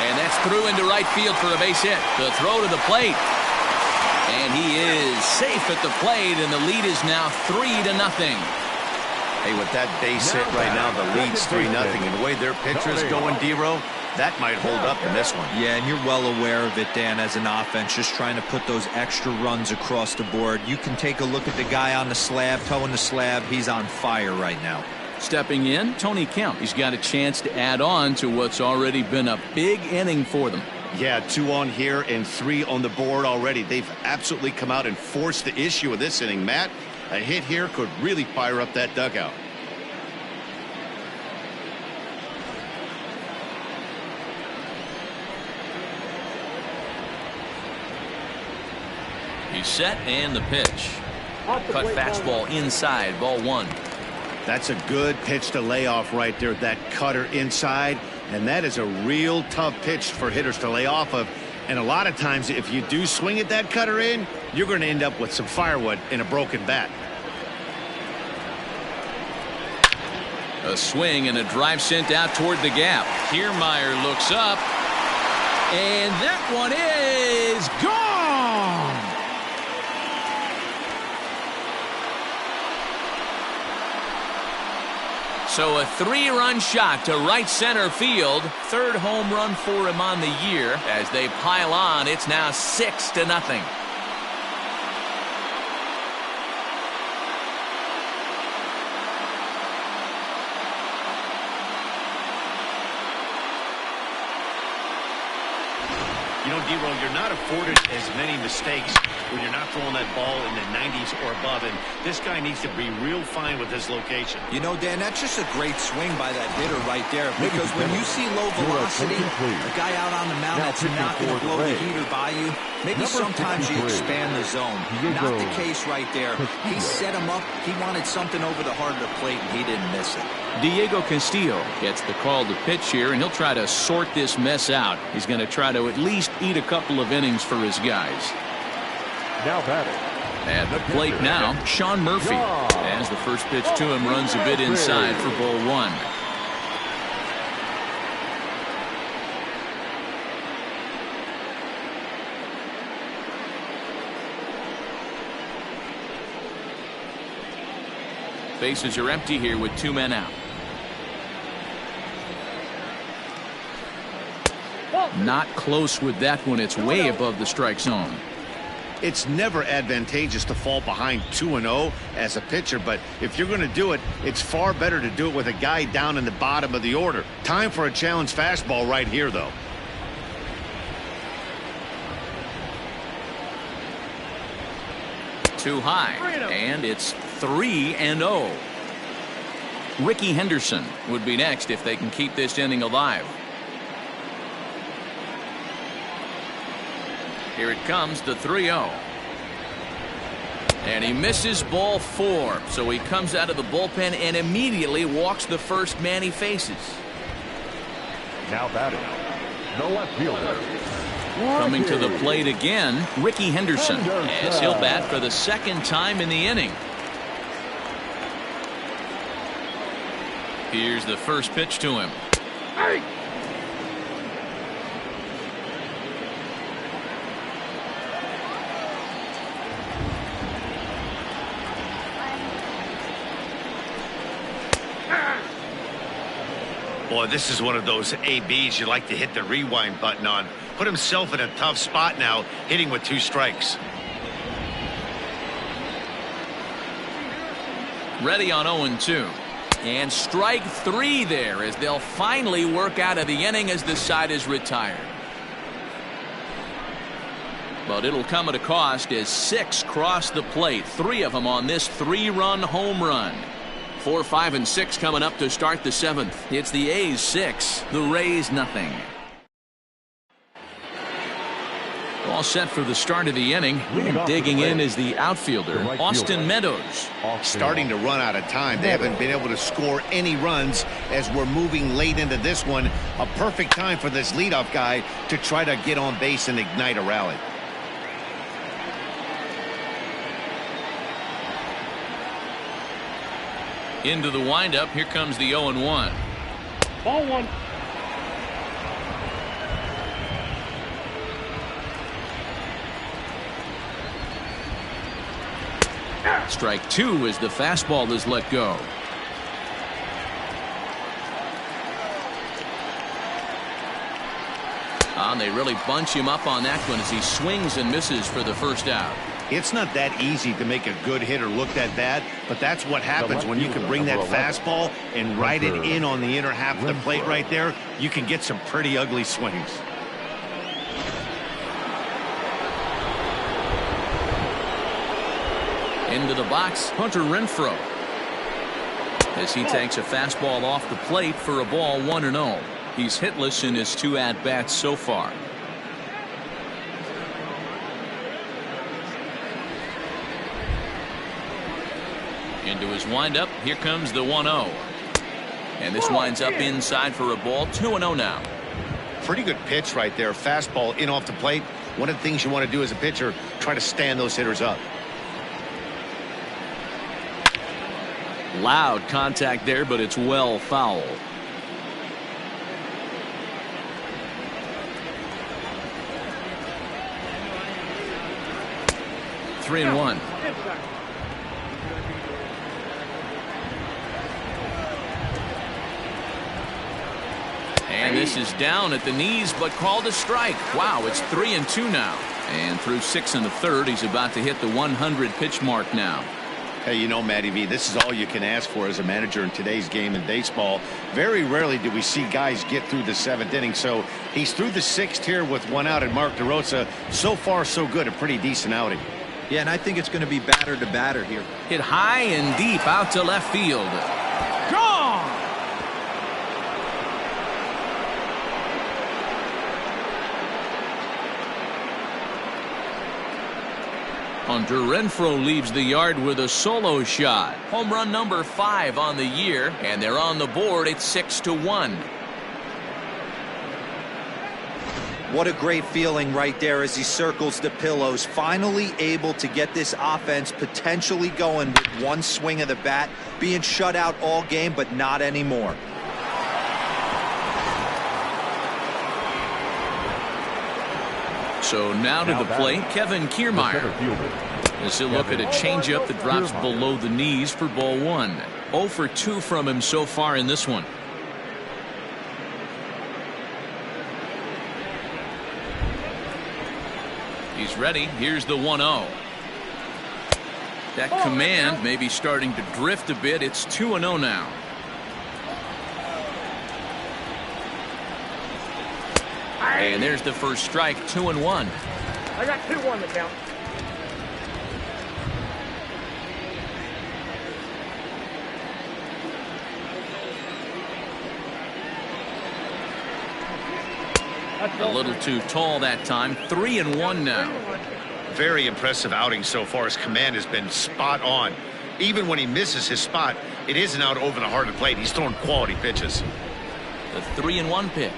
S1: And that's through into right field for a base hit. The throw to the plate. And he is safe at the plate, and the lead is now 3-0.
S2: Hey, with that base hit right now, the lead's 3-0. And the way their pitcher is going, Dero, that might hold up in this one.
S4: Yeah, and you're well aware of it, Dan, as an offense, just trying to put those extra runs across the board. You can take a look at the guy on the slab, toeing the slab. He's on fire right now.
S1: Stepping in, Tony Kemp. He's got a chance to add on to what's already been a big inning for them.
S7: Yeah, 2 on here and 3 on the board already. They've absolutely come out and forced the issue of this inning. Matt, a hit here could really fire up that dugout.
S1: He's set, and the pitch. Cut fastball inside, ball 1.
S7: That's a good pitch to lay off right there, that cutter inside, and that is a real tough pitch for hitters to lay off of. And a lot of times, if you do swing at that cutter in, you're going to end up with some firewood and a broken bat.
S1: A swing and a drive sent out toward the gap. Kiermaier looks up, and that one is gone. So a 3-run shot to right center field. 3rd home run for him on the year. As they pile on, it's now 6-0.
S2: You know, Dero, you're not afforded as many mistakes when you're not throwing that ball in the 90s or above, and this guy needs to be real fine with his location.
S4: You know, Dan, that's just a great swing by that hitter right there, because when you see low velocity, a guy out on the mound that's not going to blow the heater by you, maybe sometimes you expand the zone. Not the case right there. He set him up. He wanted something over the heart of the plate, and he didn't miss it.
S1: Diego Castillo gets the call to pitch here, and he'll try to sort this mess out. He's going to try to at least eat a couple of innings for his guys.
S3: Now batting.
S1: At the plate now, Sean Murphy. As the first pitch to him runs a bit inside for ball 1. Bases are empty here with 2 men out. Not close with that one. It's way above the strike zone.
S7: It's never advantageous to fall behind 2-0 as a pitcher, but if you're going to do it, it's far better to do it with a guy down in the bottom of the order. Time for a challenge fastball right here, though.
S1: Too high, and it's 3-0. Ricky Henderson would be next if they can keep this inning alive. Here it comes, the 3-0. And he misses ball 4. So he comes out of the bullpen and immediately walks the first man he faces.
S3: Now batting, the left fielder.
S1: Coming to the plate again, Ricky Henderson, as he'll bat for the 2nd time in the inning. Here's the first pitch to him.
S6: Hey!
S7: Boy, this is one of those ABs you like to hit the rewind button on. Put himself in a tough spot now, hitting with 2 strikes.
S1: Ready on 0-2. And strike 3 there as they'll finally work out of the inning as the side is retired. But it'll come at a cost as 6 cross the plate. 3 of them on this 3-run home run. 4, 5, and 6 coming up to start the 7th. It's the A's 6, the Rays nothing. All set for the start of the inning. Digging in is the outfielder, Austin Meadows.
S7: Starting to run out of time. They haven't been able to score any runs as we're moving late into this one. A perfect time for this leadoff guy to try to get on base and ignite a rally.
S1: Into the windup. Here comes the 0-1.
S6: Ball 1.
S1: Strike 2 as the fastball is let go. And they really bunch him up on that one as he swings and misses for the first out.
S7: It's not that easy to make a good hitter look that bad, but that's what happens when you can bring that fastball and ride it in on the inner half of the plate right there. You can get some pretty ugly swings.
S1: Into the box, Hunter Renfroe, as he takes a fastball off the plate for a ball 1-0. He's hitless in his 2 at-bats so far. Into his windup. Here comes the 1-0. And this winds up inside for a ball. 2-0 now.
S7: Pretty good pitch right there. Fastball in off the plate. One of the things you want to do as a pitcher, try to stand those hitters up.
S1: Loud contact there, but it's well foul. Three and one. And this is down at the knees, but called a strike. Wow, it's 3-2 now. And through 6 1/3, he's about to hit the 100 pitch mark now.
S7: Hey, you know, Matty V, this is all you can ask for as a manager in today's game in baseball. Very rarely do we see guys get through the 7th inning. So he's through the 6th here with 1 out, and Mark DeRosa, so far so good, a pretty decent outing.
S4: Yeah, and I think it's going to be batter to batter here.
S1: Hit high and deep out to left field. Gone! Hunter Renfroe leaves the yard with a solo shot. Home run number 5 on the year, and they're on the board at 6-1.
S4: What a great feeling right there as he circles the pillows. Finally able to get this offense potentially going with one swing of the bat. Being shut out all game, but not anymore. So now to the plate, Kevin Kiermaier.
S1: As he'll look at a changeup that drops below the knees for ball one. 0 for 2 from him so far in this one. He's ready. Here's the 1-0. That command may be starting to drift a bit. It's 2-0 now. And there's the first strike. 2-1.
S6: I got 2-1 to count.
S1: A little too tall that time. 3-1 now.
S2: Very impressive outing so far. His command has been spot on. Even when he misses his spot, it isn't out over the heart of the plate. He's throwing quality pitches.
S1: The 3-1 pitch.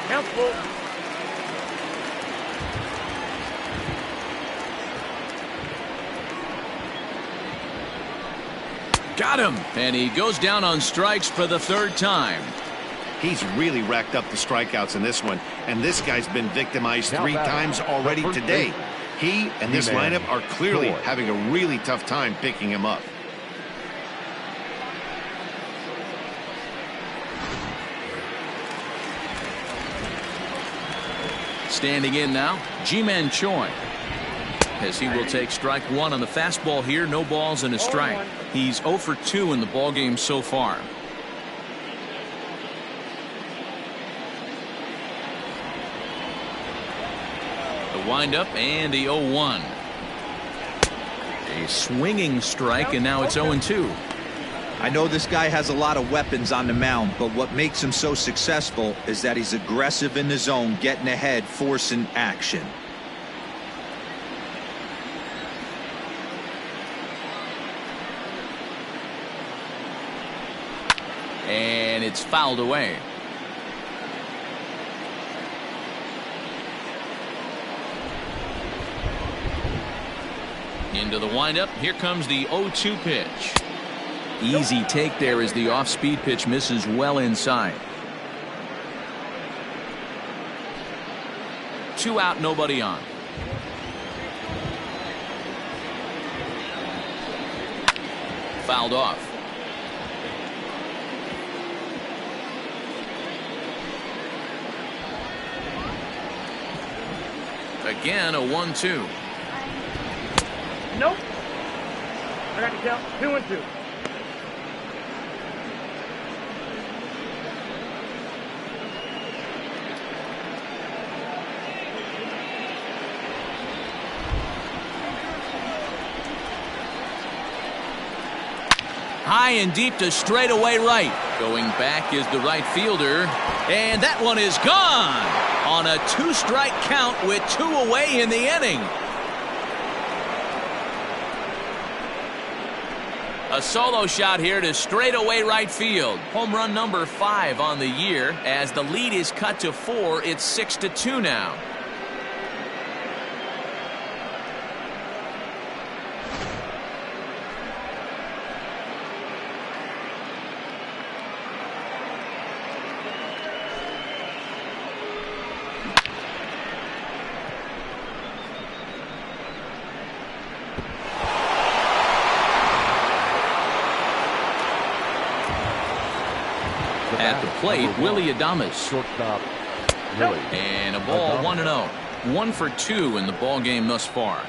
S6: Count full.
S1: Got him. And he goes down on strikes for the third time.
S7: He's really racked up the strikeouts in this one, and this guy's been victimized 3 times already today. He and this lineup are clearly having a really tough time picking him up.
S1: Standing in now, Ji-Man Choi. As he will take strike 1 on the fastball here. No balls and a strike. He's 0 for 2 in the ballgame so far. The windup and the 0-1. A swinging strike, and now it's 0-2.
S4: I know this guy has a lot of weapons on the mound, but what makes him so successful is that he's aggressive in the zone, getting ahead, forcing action.
S1: And it's fouled away. Into the windup. Here comes the 0-2 pitch. Easy take there as the off-speed pitch misses well inside. 2 out, nobody on. Fouled off. Again, a 1-2.
S6: Nope. I got to count 2-2.
S1: High and deep to straightaway right. Going back is the right fielder. And that one is gone on a 2-strike count with 2 away in the inning. A solo shot here to straightaway right field. Home run number 5 on the year. As the lead is cut to 4, it's 6-2 now. At the plate, Willie Adames.
S3: Shortstop, Willie.
S1: And a ball, 1-0. 1 for 2 in the ball game thus far.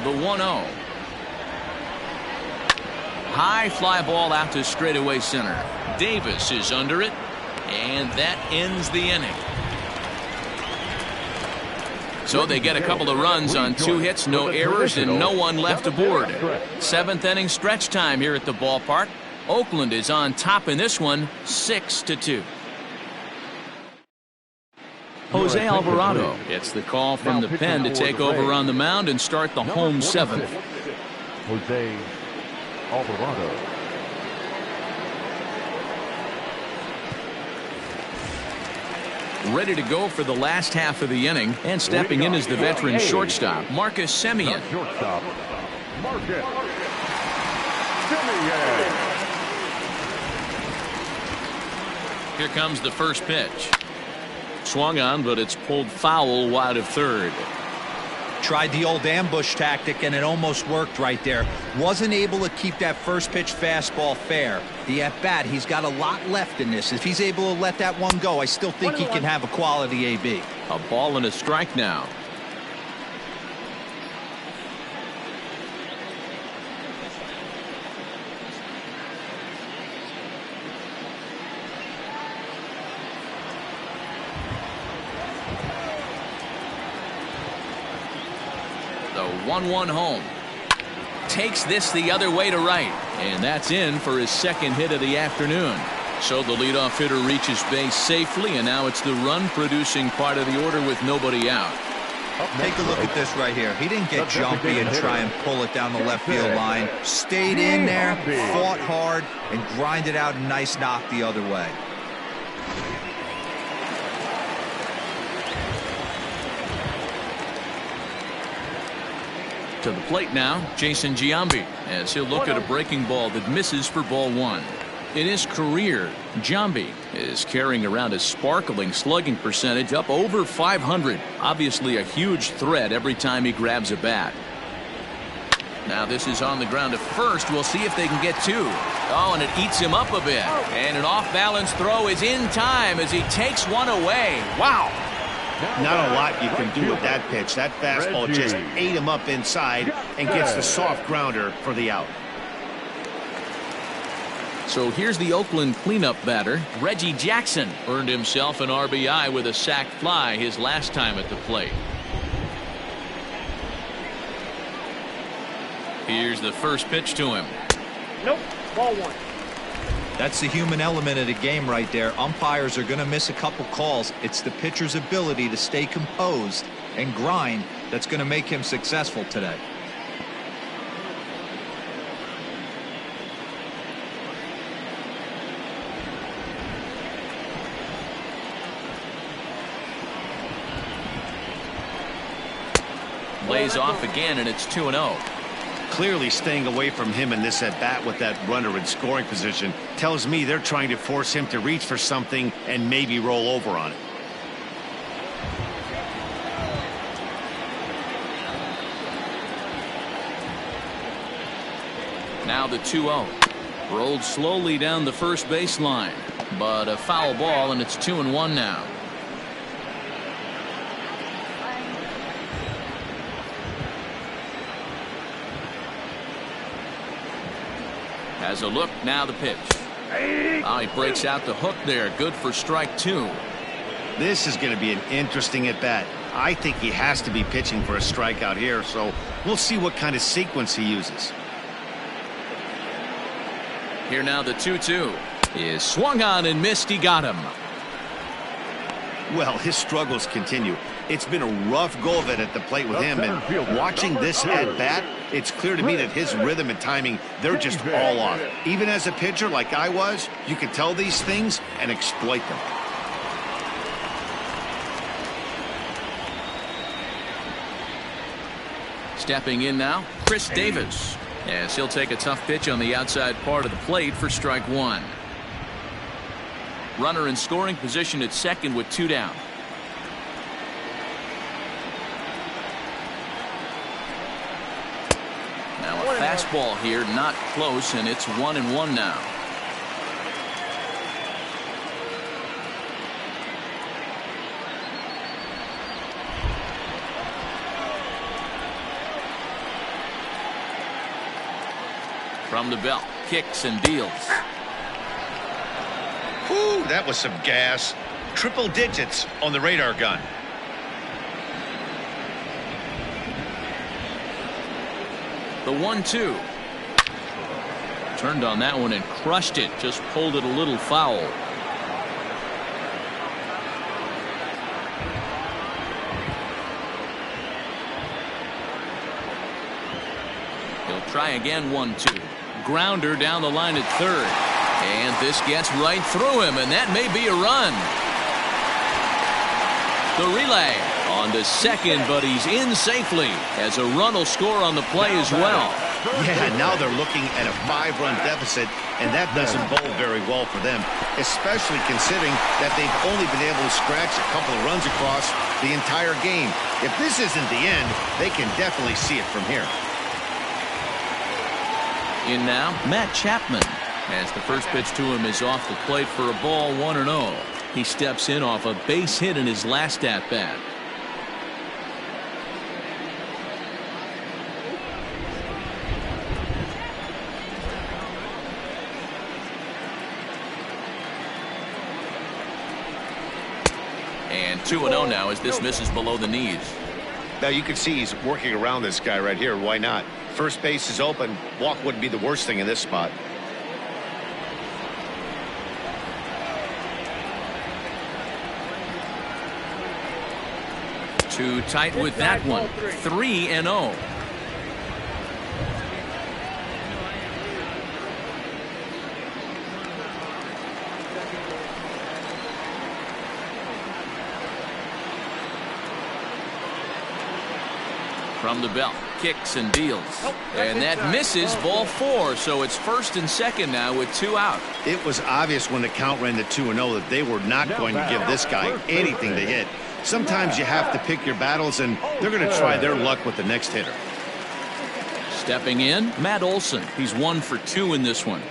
S1: The 1-0. High fly ball out to straightaway center. Davis is under it, and that ends the inning. So they get a couple of runs on 2 hits, no errors, and no one left aboard. 7th inning stretch time here at the ballpark. Oakland is on top in this one, 6-2. Jose Alvarado gets the call from the pen to take over on the mound and start the home 7th.
S3: Jose Alvarado.
S1: Ready to go for the last half of the inning, and stepping in is the veteran shortstop, Marcus Semien.
S3: Shortstop, Marcus.
S1: Here comes the first pitch. Swung on, but it's pulled foul wide of third.
S4: Tried the old ambush tactic, and it almost worked right there. Wasn't able to keep that first pitch fastball fair. The at-bat, he's got a lot left in this. If he's able to let that one go, I still think he can have a quality AB.
S1: A ball and a strike now. The 1-1 home. Takes this the other way to right. And that's in for his second hit of the afternoon. So the leadoff hitter reaches base safely, and now it's the run-producing part of the order with nobody out.
S4: Take a look at this right here. He didn't get jumpy and try and pull it down the left field line. Stayed in there, fought hard, and grinded out a nice knock the other way.
S1: To the plate now, Jason Giambi, as he'll look at a breaking ball that misses for ball one. In his career, Giambi is carrying around a sparkling slugging percentage up over 500. Obviously a huge threat every time he grabs a bat. Now this is on the ground to first. We'll see if they can get two. Oh, and it eats him up a bit. And an off-balance throw is in time as he takes one away. Wow.
S7: Not a lot you can do with that pitch. That fastball just ate him up inside and gets the soft grounder for the out.
S1: So here's the Oakland cleanup batter. Reggie Jackson earned himself an RBI with a sac fly his last time at the plate. Here's the first pitch to him.
S6: Nope, ball one.
S4: That's the human element of the game right there. Umpires are going to miss a couple calls. It's the pitcher's ability to stay composed and grind that's going to make him successful today.
S1: Lays off again, and it's 2-0.
S7: Clearly staying away from him in this at-bat with that runner in scoring position tells me they're trying to force him to reach for something and maybe roll over on it.
S1: Now the 2-0. Rolled slowly down the first baseline, but a foul ball, and it's 2-1 now. Has a look, now the pitch. Oh, he breaks out the hook there. Good for strike two.
S7: This is going to be an interesting at-bat. I think he has to be pitching for a strikeout here, so we'll see what kind of sequence he uses.
S1: Here now the 2-2 is swung on and missed. He got him.
S7: Well, his struggles continue. It's been a rough go of it at the plate with him, and watching this at-bat, it's clear to me that his rhythm and timing, they're just all off. Even as a pitcher like I was, you can tell these things and exploit them.
S1: Stepping in now, Chris Davis, as he'll take a tough pitch on the outside part of the plate for strike one. Runner in scoring position at second with two down. Now a fastball here, not close, and it's 1-1 now. From the belt, kicks and deals.
S2: Ooh, that was some gas. Triple digits on the radar gun.
S1: The 1-2. Turned on that one and crushed it. Just pulled it a little foul. He'll try again. 1-2. Grounder down the line at third. And this gets right through him, and that may be a run. The relay on to second, but he's in safely as a run will score on the play as well.
S7: Yeah, now they're looking at a 5-run deficit, and that doesn't bode very well for them, especially considering that they've only been able to scratch a couple of runs across the entire game. If this isn't the end, they can definitely see it from here.
S1: In now, Matt Chapman, as the first pitch to him is off the plate for a ball, 1-0. He steps in off a base hit in his last at-bat. And 2-0 now as this misses below the knees.
S2: Now you can see he's working around this guy right here. Why not? First base is open. Walk wouldn't be the worst thing in this spot.
S1: Too tight with that one. 3-0. From the belt, kicks and deals. And that misses, ball 4. So it's first and second now with 2 out.
S7: It was obvious when the count ran to 2-0 that they were not going to give this guy anything to hit. Sometimes you have to pick your battles, and they're going to try their luck with the next hitter.
S1: Stepping in, Matt Olson. He's 1 for 2 in this one.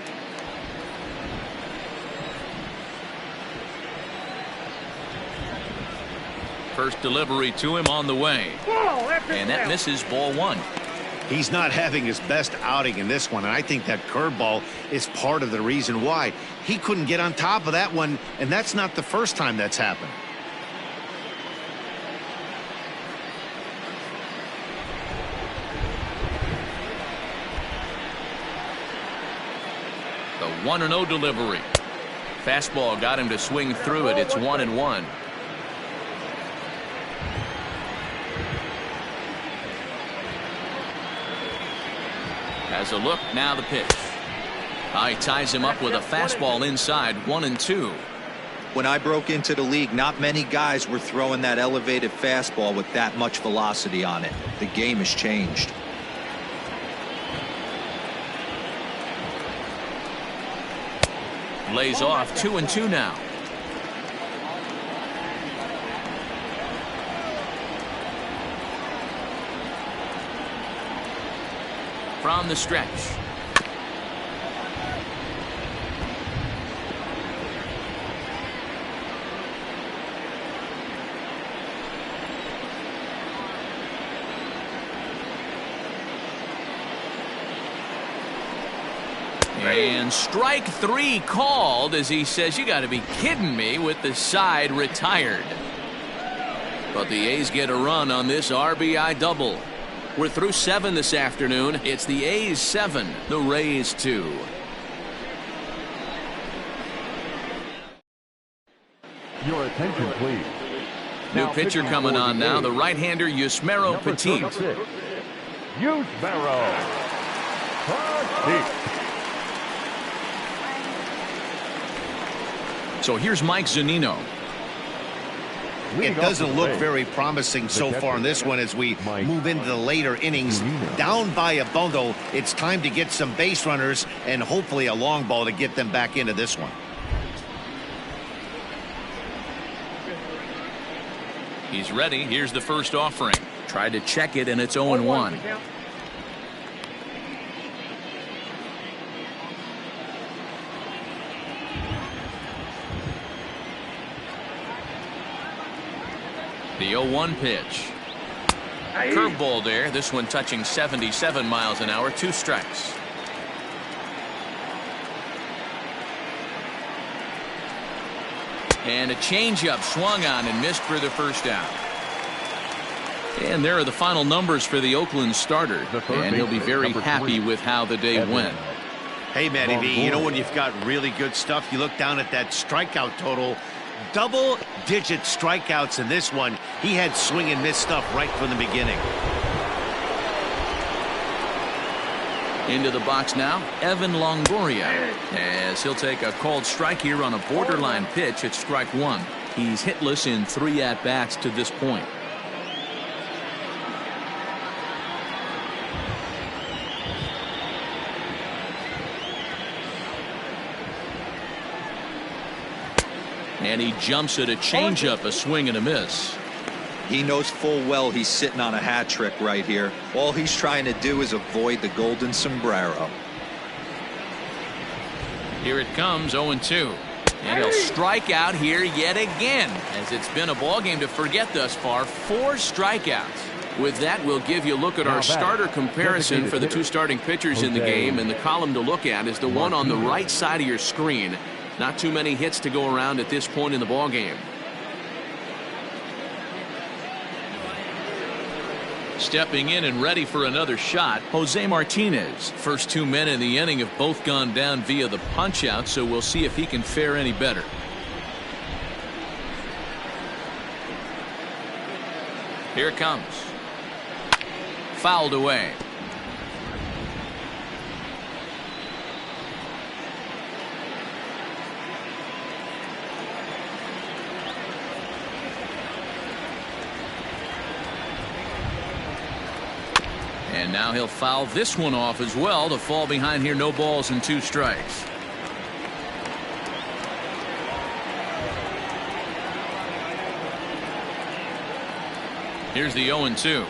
S1: First delivery to him on the way. And that misses, ball 1.
S7: He's not having his best outing in this one, and I think that curveball is part of the reason why. He couldn't get on top of that one, and that's not the first time that's happened.
S1: The 1-0 delivery. Fastball got him to swing through it. It's 1-1. Has a look, now the pitch. He ties him up with a fastball inside, 1-2.
S4: When I broke into the league, not many guys were throwing that elevated fastball with that much velocity on it. The game has changed.
S1: Lays off, 2-2 now. From the stretch. And strike 3 called as he says, you got to be kidding me, with the side retired. But the A's get a run on this RBI double. We're through 7 this afternoon. It's the A's 7, the Rays 2.
S3: Your attention, please.
S1: New pitcher coming on now, the right-hander Yusmeiro Petit.
S3: Yusmeiro Petit.
S1: So here's Mike Zunino.
S7: It doesn't look very promising so far in this one as we move into the later innings. Down by a bundle, it's time to get some base runners and hopefully a long ball to get them back into this one.
S1: He's ready. Here's the first offering. Tried to check it, and it's 0-1. The 0-1 pitch. Curveball there. This one touching 77 miles an hour. 2 strikes. And a changeup swung on and missed for the first out. And there are the final numbers for the Oakland starter. And he'll be very happy with how the day went.
S7: Hey, Matty V, you know when you've got really good stuff, you look down at that strikeout total. Double-digit strikeouts in this one. He had swing and miss stuff right from the beginning.
S1: Into the box now, Evan Longoria, as he'll take a called strike here on a borderline pitch at strike 1. He's hitless in 3 at-bats to this point. And he jumps at a changeup, a swing and a miss.
S4: He knows full well he's sitting on a hat trick right here. All he's trying to do is avoid the golden sombrero.
S1: Here it comes, 0-2. And he'll strike out here yet again, as it's been a ball game to forget thus far. 4 strikeouts. With that, we'll give you a look at our starter comparison for the 2 starting pitchers in the game. And the column to look at is the one on the right side of your screen. Not too many hits to go around at this point in the ball game. Stepping in and ready for another shot, Jose Martinez. First 2 men in the inning have both gone down via the punch out, so we'll see if he can fare any better. Here it comes. Fouled away. And now he'll foul this one off as well to fall behind here. No balls and 2 strikes. Here's the 0-2.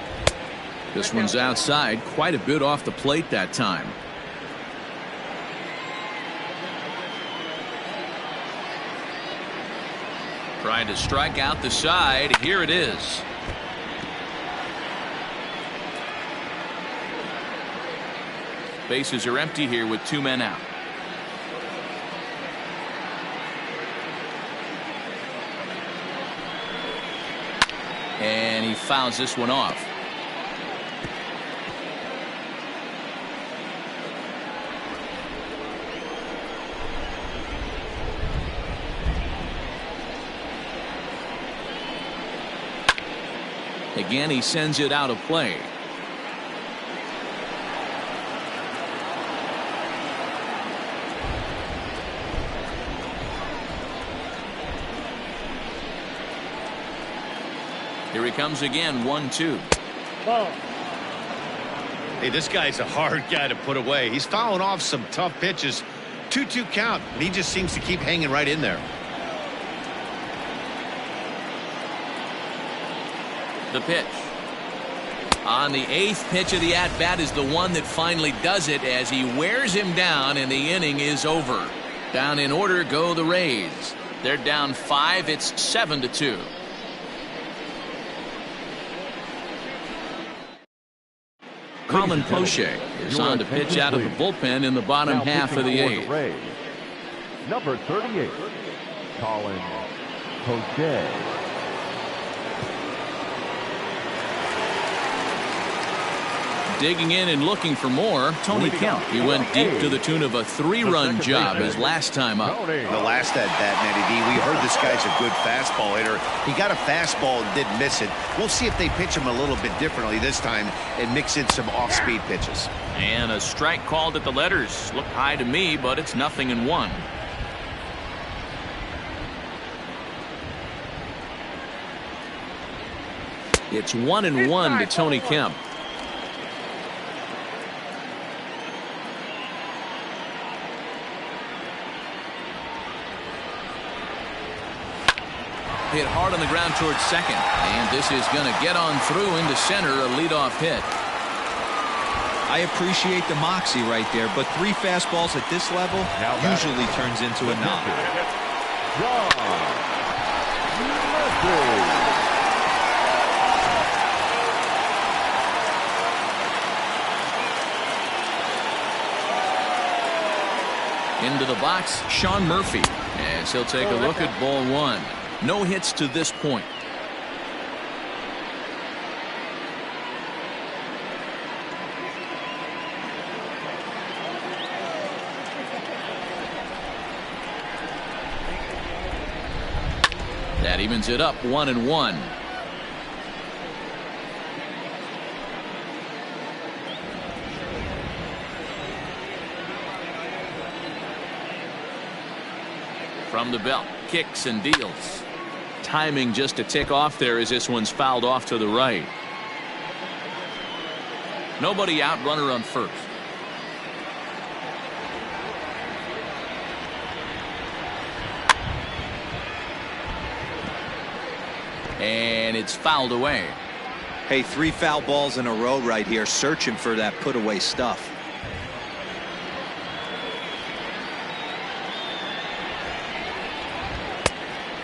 S1: This one's outside, quite a bit off the plate that time. Trying to strike out the side. Here it is. Bases are empty here with 2 men out. And he fouls this one off. Again, he sends it out of play. Here he comes again, 1-2.
S2: Hey, this guy's a hard guy to put away. He's fouling off some tough pitches. 2-2 count, and he just seems to keep hanging right in there.
S1: The pitch. On the 8th pitch of the at-bat is the one that finally does it as he wears him down, and the inning is over. Down in order go the Rays. They're down 5. It's 7-2. Colin Poche is on to pitch out of the bullpen in the bottom half of the 8th.
S3: Number 38, Colin Poche.
S1: Digging in and looking for more, Tony Kemp. He went deep to the tune of a 3-run job his last time up.
S2: The last at bat, Matty D, we heard this guy's a good fastball hitter. He got a fastball and didn't miss it. We'll see if they pitch him a little bit differently this time and mix in some off-speed pitches.
S1: And a strike called at the letters. Looked high to me, but it's 0-1. It's 1-1 to Tony Kemp. Hit hard on the ground towards second, and this is going to get on through into center, a leadoff hit.
S4: I appreciate the moxie right there, but 3 fastballs at this level usually turns into a knock.
S1: Into the box, Sean Murphy, as he'll take a look at ball 1. No hits to this point. That evens it up, 1-1. From the belt, kicks and deals. Timing just to tick off there as this one's fouled off to the right. Nobody out, runner on first. And it's fouled away.
S4: Hey, 3 foul balls in a row right here, searching for that put away stuff.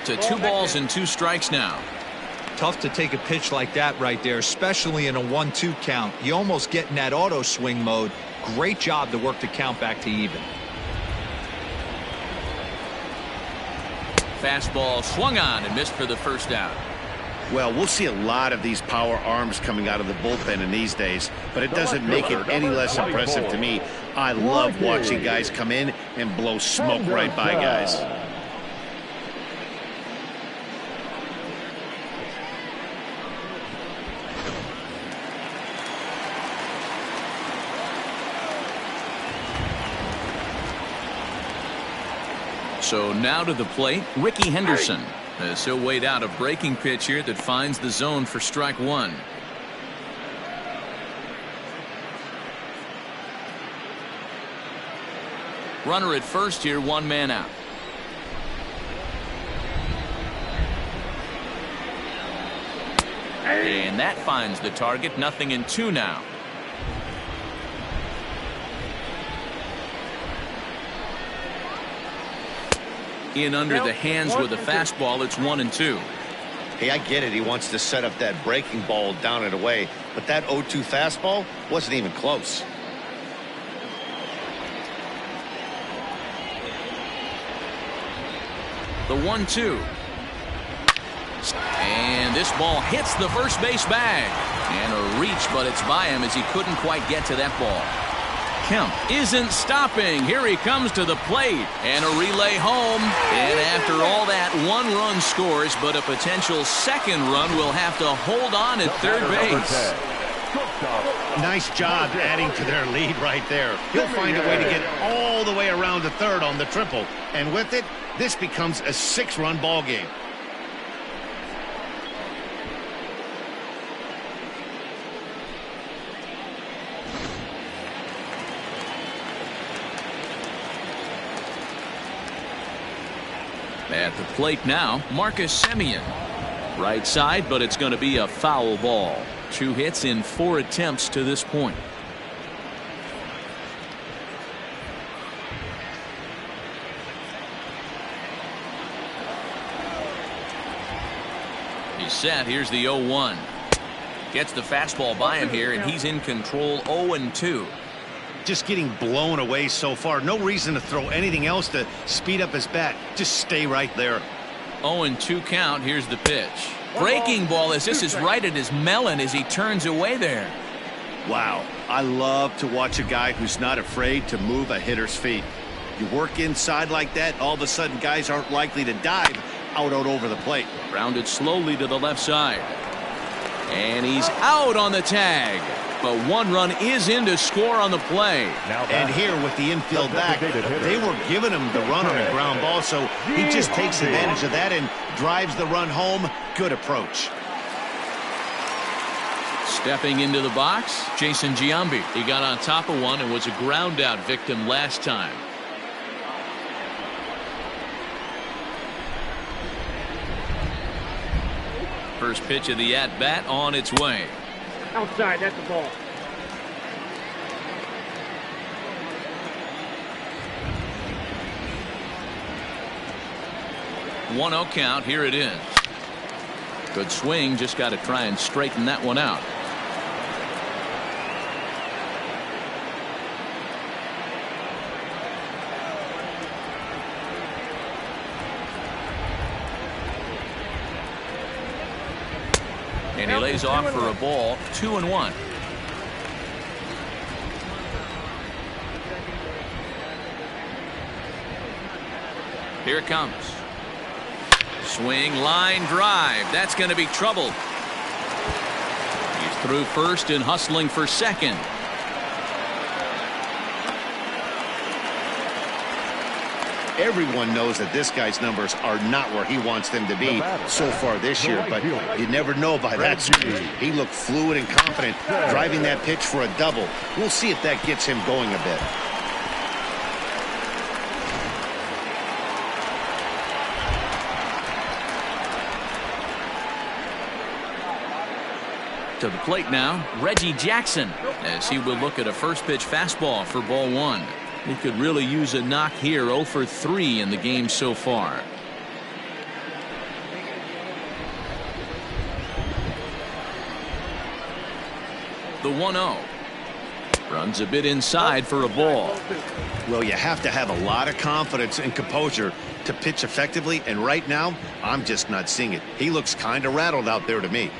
S1: To 2 balls and 2 strikes now.
S4: Tough to take a pitch like that right there, especially in a 1-2 count. You almost get in that auto swing mode. Great job to work the count back to even.
S1: Fastball swung on and missed for the first out.
S7: Well, we'll see a lot of these power arms coming out of the bullpen in these days, but it doesn't make it any less impressive to me. I love watching guys come in and blow smoke right by guys.
S1: So now to the plate, Ricky Henderson. As he'll wait out a breaking pitch here that finds the zone for strike 1. Runner at first here, 1 man out. And that finds the target, 0-2 now. In under the hands with a fastball, it's 1-2.
S2: Hey, I get it. He wants to set up that breaking ball down and away, but that 0-2 fastball wasn't even close.
S1: The 1-2. And this ball hits the first base bag. And a reach, but it's by him as he couldn't quite get to that ball. Kemp isn't stopping. Here he comes to the plate. And a relay home. And after all that, 1 run scores, but a potential 2nd run will have to hold on at third base.
S7: Nice job adding to their lead right there. He'll find a way to get all the way around to third on the triple. And with it, this becomes a 6-run ball game.
S1: At the plate now, Marcus Semien. Right side, but it's going to be a foul ball. 2 hits in 4 attempts to this point. He's set. Here's the 0-1. Gets the fastball by him here, and he's in control. 0-2.
S7: Just getting blown away so far. No reason to throw anything else to speed up his bat. Just stay right there.
S1: 0-2 count. Here's the pitch. Breaking ball as this is right at his melon as he turns away there.
S7: Wow. I love to watch a guy who's not afraid to move a hitter's feet. You work inside like that, all of a sudden guys aren't likely to dive out over the plate.
S1: Rounded slowly to the left side. And he's out on the tag. But 1 run is in to score on the play.
S7: And here with the infield back, they were giving him the run on a ground ball, so he just takes advantage of that and drives the run home. Good approach.
S1: Stepping into the box, Jason Giambi. He got on top of one and was a ground out victim last time. First pitch of the at-bat on its way.
S6: Outside, that's the ball.
S1: One 0 count. Here it is. Good swing. Just got to try and straighten that one out. And he lays off for a ball. 2-1. Here it comes. Swing, line drive. That's going to be trouble. He's through first and hustling for second.
S7: Everyone knows that this guy's numbers are not where he wants them to be so far this year, but you never know by that speed. He looked fluid and confident driving that pitch for a double. We'll see if that gets him going a bit.
S1: To the plate now, Reggie Jackson, as he will look at a first pitch fastball for ball one. He could really use a knock here. 0 for 3 in the game so far. The 1-0. Runs a bit inside for a ball.
S7: Well, you have to have a lot of confidence and composure to pitch effectively, and right now I'm just not seeing it. He looks kind of rattled out there to me.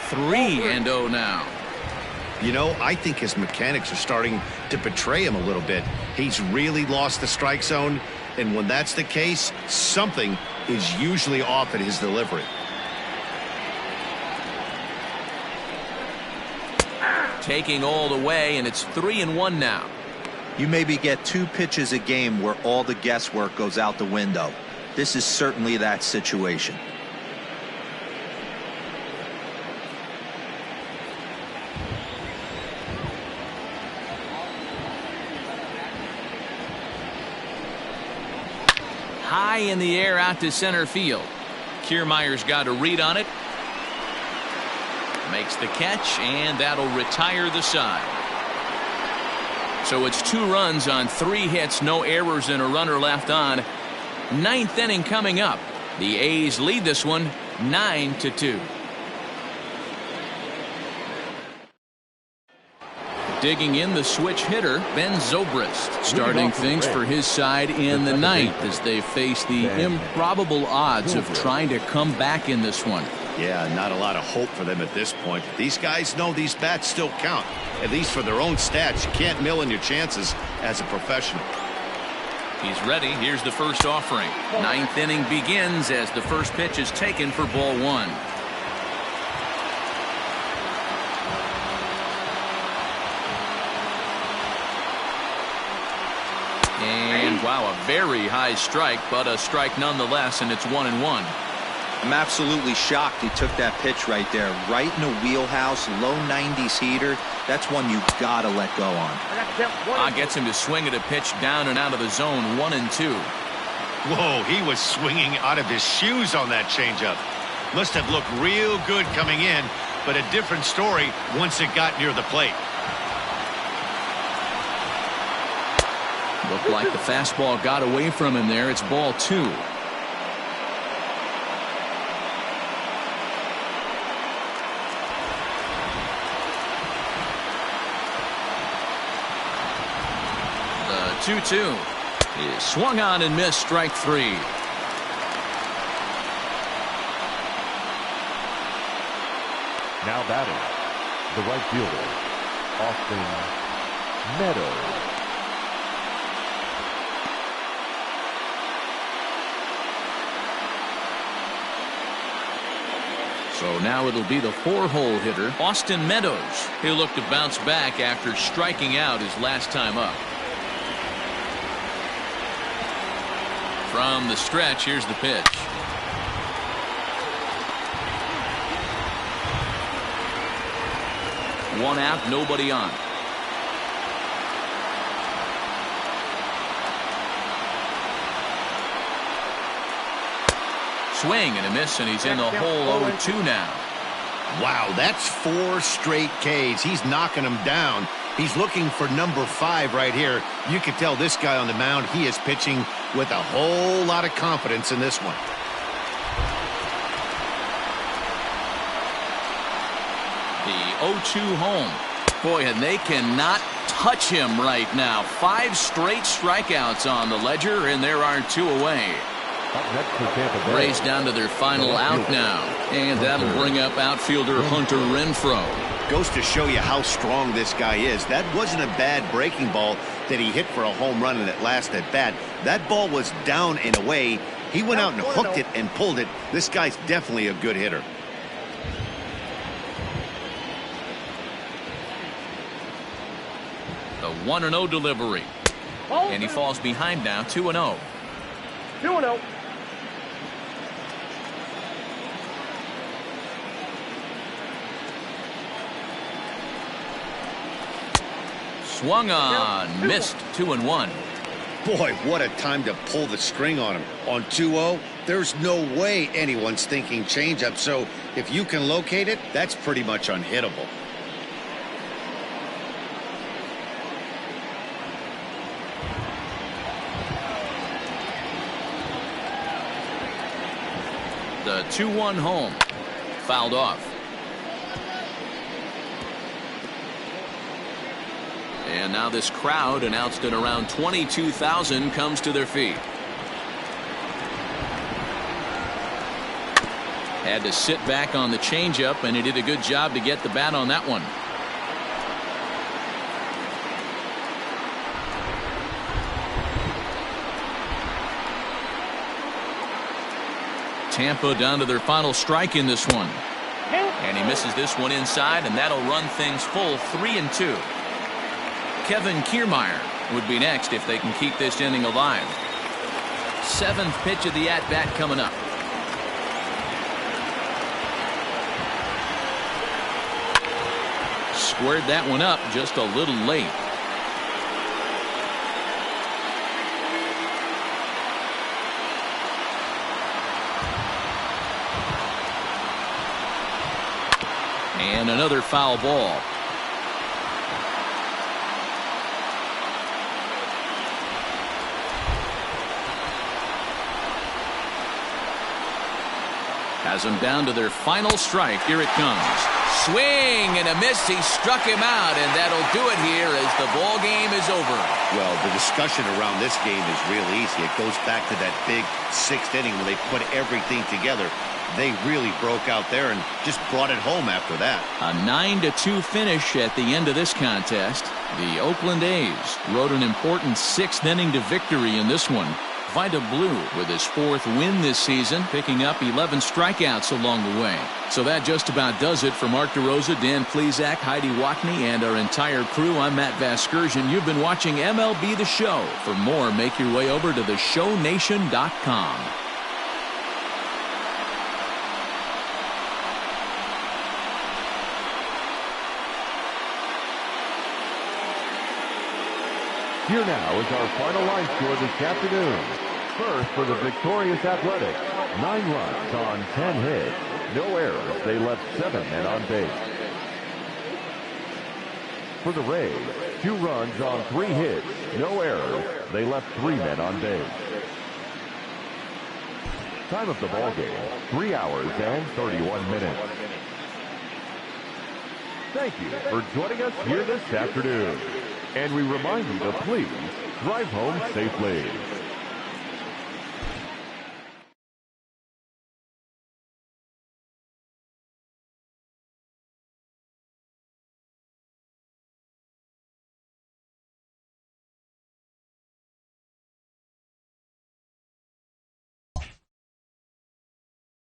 S1: Three and 0 now.
S7: You know, I think his mechanics are starting to betray him a little bit. He's really lost the strike zone, and when that's the case, something is usually off at his delivery.
S1: Taking all the way, and it's 3-1 now.
S4: You maybe get 2 pitches a game where all the guesswork goes out the window. This is certainly that situation.
S1: High in the air out to center field. Kiermaier's got a read on it. Makes the catch, and that'll retire the side. So it's 2 runs on 3 hits, no errors, and a runner left on. 9th inning coming up. The A's lead this one 9-2. Digging in the switch hitter, Ben Zobrist, starting things for his side in the 9th as they face the improbable odds of trying to come back in this one.
S7: Yeah, not a lot of hope for them at this point. These guys know these bats still count, at least for their own stats. You can't mill in your chances as a professional.
S1: He's ready. Here's the first offering. 9th inning begins as the first pitch is taken for ball one. And wow, a very high strike, but a strike nonetheless, and it's 1-1.
S4: I'm absolutely shocked he took that pitch right there, right in the wheelhouse, low 90s heater. That's one you gotta let go on.
S1: Gets him to swing at a pitch down and out of the zone. 1-2.
S7: Whoa, he was swinging out of his shoes on that changeup. Must have looked real good coming in, but a different story once it got near the plate.
S1: Looked like the fastball got away from him there. It's ball 2. The 2-2 is swung on and missed. Strike 3.
S3: Now batting, the right fielder, Austin Meadows.
S1: So now it'll be the 4-hole hitter, Austin Meadows. He'll look to bounce back after striking out his last time up. From the stretch, here's the pitch. One out, nobody on. Swing and a miss, and he's in the hole. 0-2 now.
S7: Wow, that's 4 straight Ks. He's knocking them down. He's looking for number 5 right here. You can tell this guy on the mound, he is pitching with a whole lot of confidence in this one.
S1: The 0-2 home. Boy, and they cannot touch him right now. 5 straight strikeouts on the ledger, and there are 2 away. Rays down to their final out now, and that'll bring up outfielder Hunter Renfroe.
S7: Goes to show you how strong this guy is. That wasn't a bad breaking ball that he hit for a home run in that last at bat. That ball was down and away. He went out and hooked it and pulled it. This guy's definitely a good hitter.
S1: The 1-0 delivery, and he falls behind now. 2-0.
S6: 2-0.
S1: Swung on, missed, 2-1.
S7: Boy, what a time to pull the string on him. On 2-0, there's no way anyone's thinking changeup. So if you can locate it, that's pretty much unhittable.
S1: The 2-1 home. Fouled off. And now this crowd, announced at around 22,000, comes to their feet. Had to sit back on the changeup, and he did a good job to get the bat on that one. Tampa down to their final strike in this one. And he misses this one inside, and that'll run things full 3-2. Kevin Kiermaier would be next if they can keep this inning alive. 7th pitch of the at-bat coming up. Squared that one up just a little late. And another foul ball. Has them down to their final strike. Here it comes. Swing and a miss. He struck him out, and that'll do it here as the ball game is over.
S7: Well, the discussion around this game is real easy. It goes back to that big 6th inning when they put everything together. They really broke out there and just brought it home after that. A
S1: 9-2 finish at the end of this contest. The Oakland A's rode an important 6th inning to victory in this one. Vida Blue with his 4th win this season, picking up 11 strikeouts along the way. So that just about does it for Mark DeRosa, Dan Plesac, Heidi Watney, and our entire crew. I'm Matt Vasgersian. You've been watching MLB The Show. For more, make your way over to theshownation.com.
S3: Here now is our final line score this afternoon. First for the victorious Athletics, 9 runs on 10 hits. No errors. They left 7 men on base. For the Rays, 2 runs on 3 hits. No errors. They left 3 men on base. Time of the ball game, 3 hours and 31 minutes. Thank you for joining us here this afternoon. And we remind you to please drive home safely.